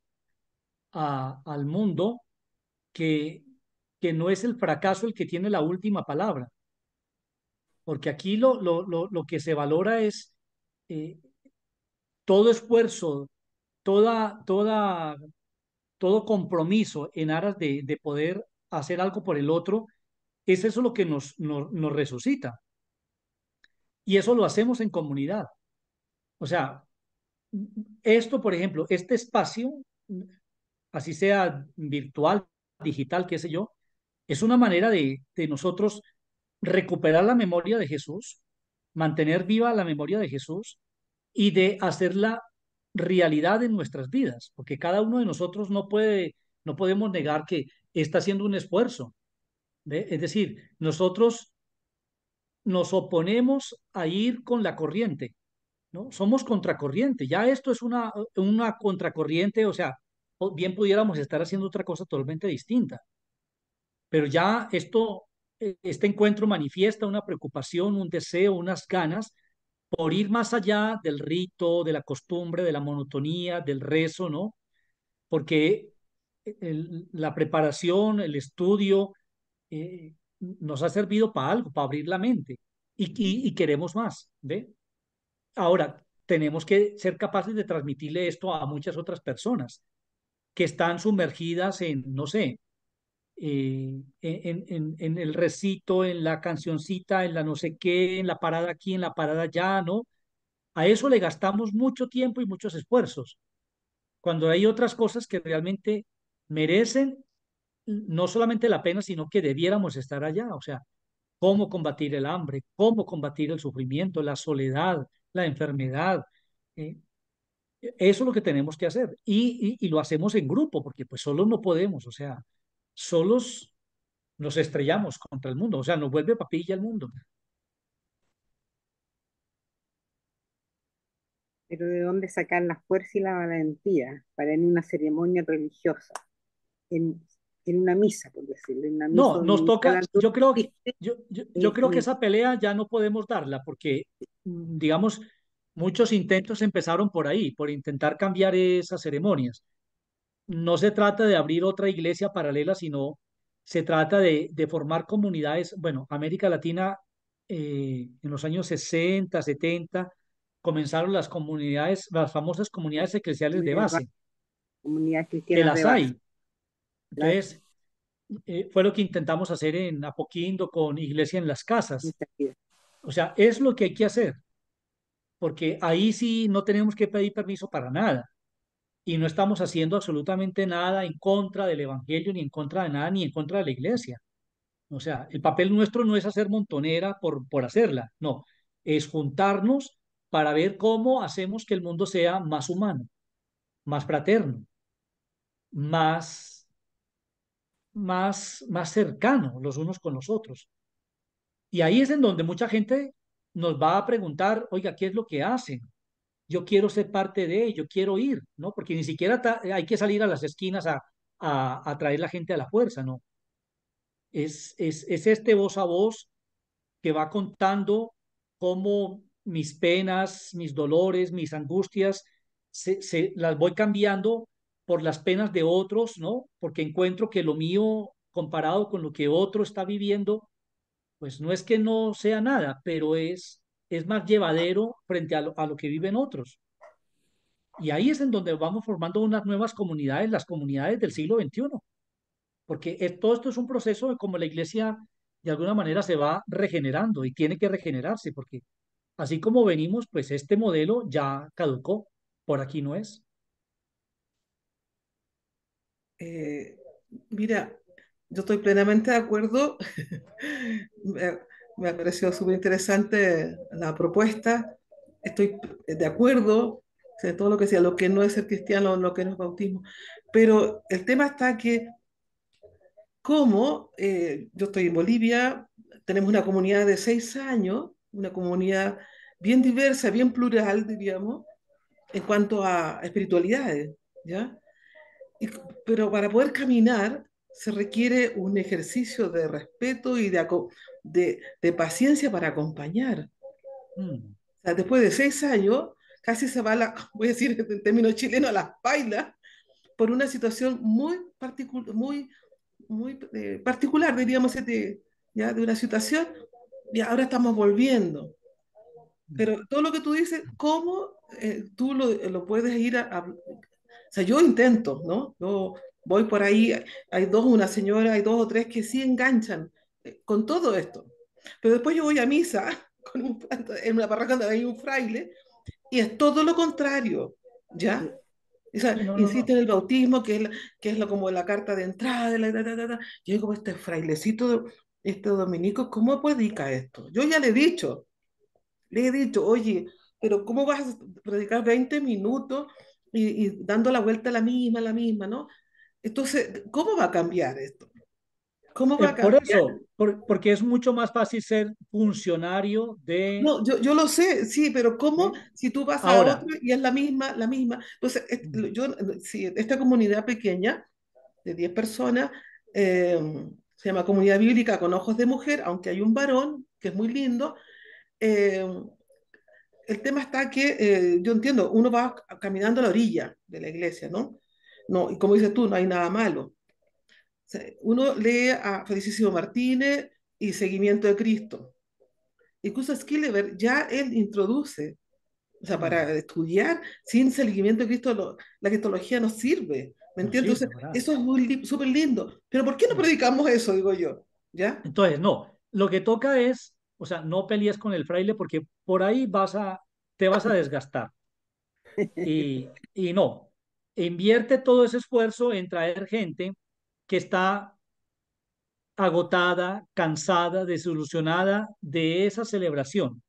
al mundo que, que no es el fracaso el que tiene la última palabra, porque aquí lo que se valora es eh, todo esfuerzo, toda, todo compromiso en aras de poder hacer algo por el otro, es eso lo que nos resucita. Y eso lo hacemos en comunidad. O sea, esto, por ejemplo, este espacio, así sea virtual, digital, qué sé yo, es una manera de nosotros recuperar la memoria de Jesús, mantener viva la memoria de Jesús y de hacerla realidad en nuestras vidas, porque cada uno de nosotros no podemos negar que está haciendo un esfuerzo. ¿Ve? Es decir, nosotros nos oponemos a ir con la corriente, ¿no? Somos contracorriente. Ya esto es una contracorriente, o sea, bien pudiéramos estar haciendo otra cosa totalmente distinta, pero ya este encuentro manifiesta una preocupación, un deseo, unas ganas por ir más allá del rito, de la costumbre, de la monotonía, del rezo, ¿no? Porque la preparación, el estudio, nos ha servido para algo, para abrir la mente y queremos más, ¿ve? Ahora, tenemos que ser capaces de transmitirle esto a muchas otras personas que están sumergidas en, no sé, en el recito, en la cancioncita, en la no sé qué, en la parada aquí, en la parada allá, ¿no? A eso le gastamos mucho tiempo y muchos esfuerzos, cuando hay otras cosas que realmente merecen no solamente la pena, sino que debiéramos estar allá. O sea, cómo combatir el hambre, cómo combatir el sufrimiento, la soledad, la enfermedad. eh, Eso es lo que tenemos que hacer y lo hacemos en grupo, porque pues solos no podemos, o sea, solos nos estrellamos contra el mundo, o sea, nos vuelve papilla el mundo. Pero ¿de dónde sacar la fuerza y la valentía para en una ceremonia religiosa, en, en una misa, por decirlo, en una misa No, nos dominical toca, al que asiste, yo creo que y esa pelea ya no podemos darla, porque, digamos, muchos intentos empezaron por ahí, por intentar cambiar esas ceremonias. No se trata de abrir otra iglesia paralela, sino se trata de formar comunidades. Bueno, América Latina, en los años 60, 70, comenzaron las comunidades, las famosas comunidades eclesiales de base, comunidades que cristianas de las base. hay. Claro, Entonces, fue lo que intentamos hacer en Apoquindo con Iglesia en las Casas. muchas vidas. O sea, es lo que hay que hacer, porque ahí sí no tenemos que pedir permiso para nada y no estamos haciendo absolutamente nada en contra del Evangelio, ni en contra de nada, ni en contra de la Iglesia. O sea, el papel nuestro no es hacer montonera por hacerla, no, es juntarnos para ver cómo hacemos que el mundo sea más humano, más fraterno, más, más cercano los unos con los otros. Y ahí es en donde mucha gente nos va a preguntar, oiga, ¿qué es lo que hacen? Yo quiero ser parte de ello, quiero ir, ¿no? Porque ni siquiera hay que salir a las esquinas a traer la gente a la fuerza, ¿no? Es este voz a voz que va contando cómo mis penas, mis dolores, mis angustias, las voy cambiando por las penas de otros, ¿no? Porque encuentro que lo mío comparado con lo que otro está viviendo, pues no es que no sea nada, pero es más llevadero frente a lo que viven otros. Y ahí es en donde vamos formando unas nuevas comunidades, las comunidades del siglo XXI, porque todo esto es un proceso de cómo la iglesia de alguna manera se va regenerando y tiene que regenerarse, porque así como venimos, pues este modelo ya caducó, por aquí no es. Eh, Mira, yo estoy plenamente de acuerdo. Me, me ha parecido súper interesante la propuesta. Estoy de acuerdo de todo lo que sea, lo que no es ser cristiano, lo que no es bautismo. Pero el tema está que, como yo estoy en Bolivia, tenemos una comunidad de 6 años, una comunidad bien diversa, bien plural, diríamos, en cuanto a espiritualidades, ¿ya? Y- pero para poder caminar se requiere un ejercicio de respeto y de paciencia para acompañar. Mm, O sea, después de 6 años, casi se va la, voy a decir en términos chilenos, a las pailas, por una situación muy particular, diríamos, ya, de una situación, y ahora estamos volviendo. mm. Pero todo lo que tú dices, ¿cómo tú lo puedes ir o sea, yo intento, ¿no? Yo voy por ahí, hay dos, una señora, hay dos o tres que sí enganchan con todo esto. Pero después yo voy a misa en una parroquia donde hay un fraile y es todo lo contrario, ¿ya? O sea, Sí, no, no, insiste no. en el bautismo, que es como la carta de entrada. Yo digo, este frailecito, este dominico, ¿cómo predica esto? Yo ya le he dicho, oye, pero ¿cómo vas a predicar 20 minutos y dando la vuelta a la misma, ¿no? Entonces, ¿cómo va a cambiar esto? ¿Cómo va a Por cambiar? eso, porque es mucho más fácil ser funcionario de... No, yo lo sé, sí, pero ¿cómo ¿sí? si tú vas a otro Ahora, y es la misma, la misma? Entonces, mm, si esta comunidad pequeña de 10 personas eh, se llama Comunidad Bíblica con Ojos de Mujer, aunque hay un varón que es muy lindo. eh, el tema está que yo entiendo, uno va caminando a la orilla de la iglesia, ¿no? No, y como dices tú, no hay nada malo. O sea, uno lee a Felicísimo Martínez y Seguimiento de Cristo. Incluso Skilleberg ya él introduce, o sea, mm, para estudiar sin seguimiento de Cristo, la cristología no sirve, ¿me no entiendes? sirve, Entonces, ¿verdad? eso es súper lindo. Pero ¿por qué no Mm. predicamos eso, digo yo? ¿Ya? Entonces, no, lo que toca es, o sea, no pelees con el fraile porque por ahí te vas a desgastar. Y no, invierte todo ese esfuerzo en traer gente que está agotada, cansada, desilusionada de esa celebración.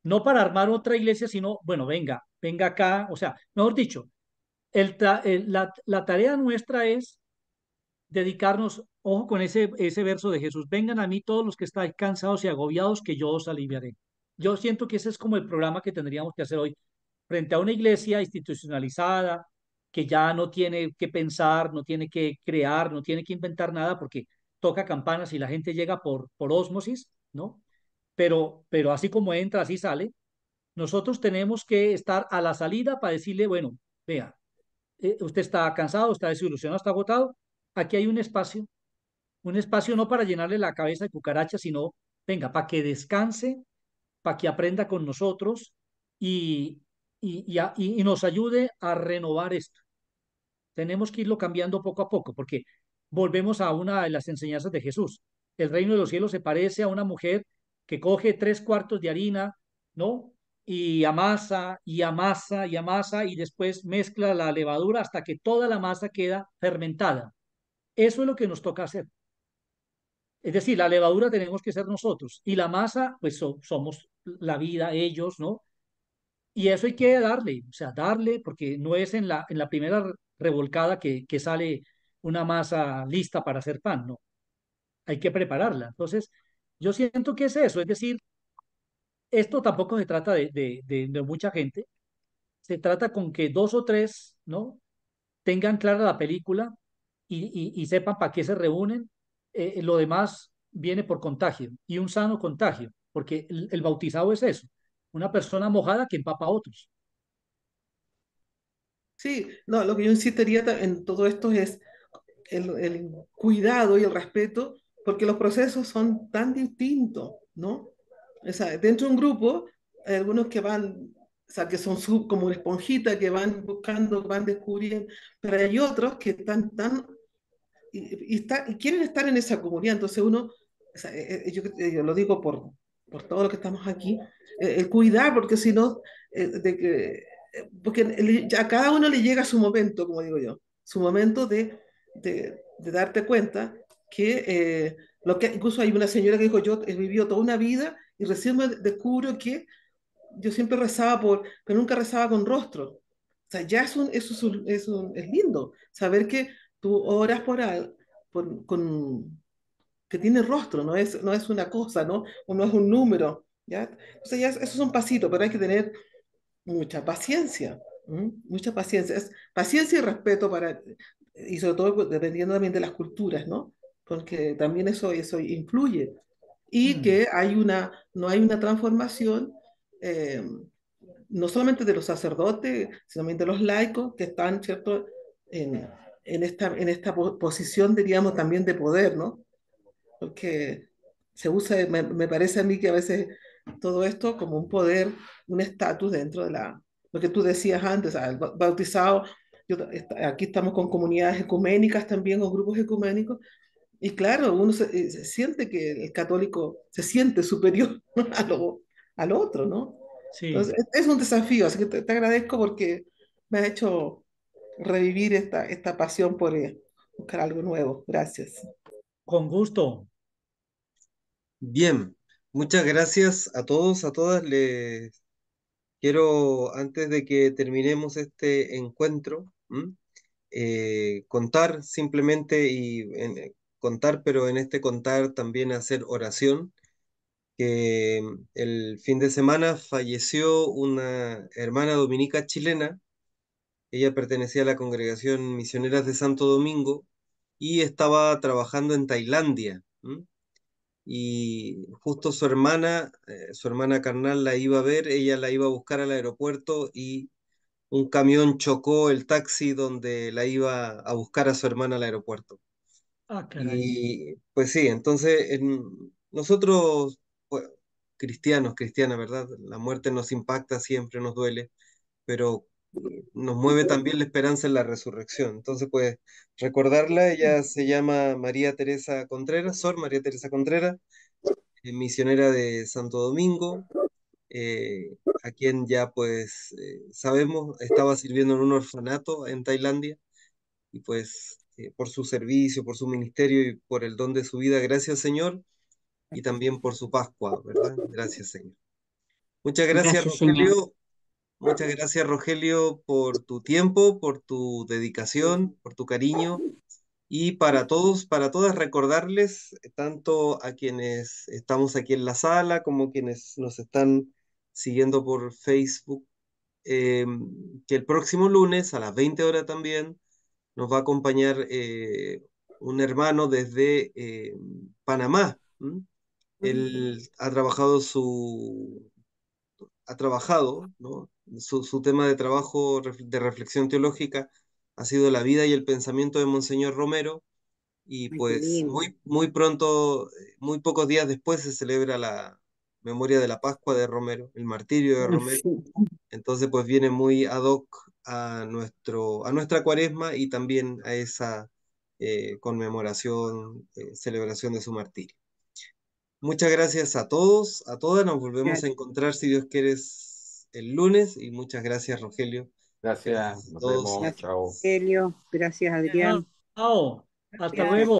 No para armar otra iglesia, sino, bueno, venga, venga acá. O sea, mejor dicho, la tarea nuestra es dedicarnos, ojo con ese verso de Jesús, vengan a mí todos los que estáis cansados y agobiados, que yo os aliviaré. Yo siento que ese es como el programa que tendríamos que hacer hoy frente a una iglesia institucionalizada que ya no tiene que pensar, no tiene que crear, no tiene que inventar nada porque toca campanas y la gente llega por ósmosis, ¿no? Pero así como entra, así sale. Nosotros tenemos que estar a la salida para decirle, bueno, vea, usted está cansado, está desilusionado, está agotado. Aquí hay un espacio no para llenarle la cabeza de cucarachas, sino, venga, para que descanse, para que aprenda con nosotros y, y nos ayude a renovar esto. Tenemos que irlo cambiando poco a poco, porque volvemos a una de las enseñanzas de Jesús. El reino de los cielos se parece a una mujer que coge 3 cuartos de harina, ¿no? Y amasa y amasa y amasa y después mezcla la levadura hasta que toda la masa queda fermentada. Eso es lo que nos toca hacer. Es decir, la levadura tenemos que ser nosotros y la masa, pues somos la vida, ellos, ¿no? Y eso hay que darle, o sea, darle, porque no es en la primera revolcada que sale una masa lista para hacer pan, no, hay que prepararla. Entonces, yo siento que es eso, es decir, esto tampoco se trata de mucha gente, se trata con que dos o tres, ¿no? Tengan clara la película y sepan para qué se reúnen. Lo demás viene por contagio y un sano contagio, porque el bautizado es eso, una persona mojada que empapa a otros. Sí, no, lo que yo insistiría en todo esto es el cuidado y el respeto, porque los procesos son tan distintos, ¿no? O sea, dentro de un grupo, hay algunos que van, o sea, que son como una esponjita, que van buscando, van descubriendo, pero hay otros que están tan, y quieren estar en esa comunidad, entonces uno, o sea, yo lo digo por todo lo que estamos aquí, el cuidar, porque si no, porque a cada uno le llega su momento, como digo yo, su momento de darte cuenta que, lo que incluso hay una señora que dijo, yo he vivido toda una vida y recién me descubro que yo siempre rezaba pero nunca rezaba con rostro. O sea, ya eso es lindo, saber que tú oras que tiene rostro, no es una cosa, ¿no? O no es un número, ¿ya? Entonces ya esos son pasitos, pero hay que tener mucha paciencia, ¿m? Mucha paciencia. Paciencia y respeto y sobre todo pues, dependiendo también de las culturas, ¿no? Porque también eso influye. Y Mm. que no hay una transformación, eh, no solamente de los sacerdotes, sino también de los laicos que están, ¿cierto?, en, en esta posición, diríamos, también de poder, ¿no? Porque se usa, me parece a mí que a veces todo esto como un poder, un estatus dentro de lo que tú decías antes, el bautizado, aquí estamos con comunidades ecuménicas también, con grupos ecuménicos, y claro, uno se siente que el católico se siente superior al otro, ¿no? Entonces, Sí, es un desafío, así que te agradezco porque me ha hecho revivir esta pasión por buscar algo nuevo. Gracias. con gusto. Bien, muchas gracias a todos, a todas. Les quiero, antes de que terminemos este encuentro, contar simplemente contar, pero en este contar también hacer oración, que el fin de semana falleció una hermana dominica chilena. Ella pertenecía a la congregación Misioneras de Santo Domingo y estaba trabajando en Tailandia. Y justo su hermana carnal la iba a ver, ella la iba a buscar al aeropuerto y un camión chocó el taxi donde la iba a buscar a su hermana al aeropuerto. Ah, caray. Y pues sí, entonces nosotros, pues, cristianos, cristianas, ¿verdad? La muerte nos impacta, siempre nos duele, pero nos mueve también la esperanza en la resurrección. Entonces, pues, recordarla, ella se llama María Teresa Contreras, Sor María Teresa Contreras, misionera de Santo Domingo, a quien ya pues sabemos estaba sirviendo en un orfanato en Tailandia y pues por su servicio, por su ministerio y por el don de su vida, gracias Señor, y también por su Pascua, ¿verdad? Gracias Señor. Muchas gracias Gracias, Señor. Rogelio, muchas gracias Rogelio por tu tiempo, por tu dedicación, por tu cariño. Y para todos, para todas, recordarles, tanto a quienes estamos aquí en la sala como quienes nos están siguiendo por Facebook, eh, que el próximo lunes a las 20 horas también nos va a acompañar un hermano desde Panamá. ¿M? Él ha trabajado, ¿no? Su tema de trabajo de reflexión teológica ha sido la vida y el pensamiento de Monseñor Romero y Ay, qué pues lindo. muy pronto, muy pocos días después se celebra la memoria de la Pascua de Romero, el martirio de Romero. Sí. Entonces pues viene muy ad hoc a nuestra cuaresma y también a esa conmemoración, celebración de su martirio. Muchas gracias a todos, a todas. Nos volvemos a Gracias, encontrar si Dios quiere el lunes y muchas gracias Rogelio. Gracias, Gracias a nos todos y a vemos, gracias, chao. todas. Elio. Gracias, Adrián. Chao. Hasta Gracias. luego.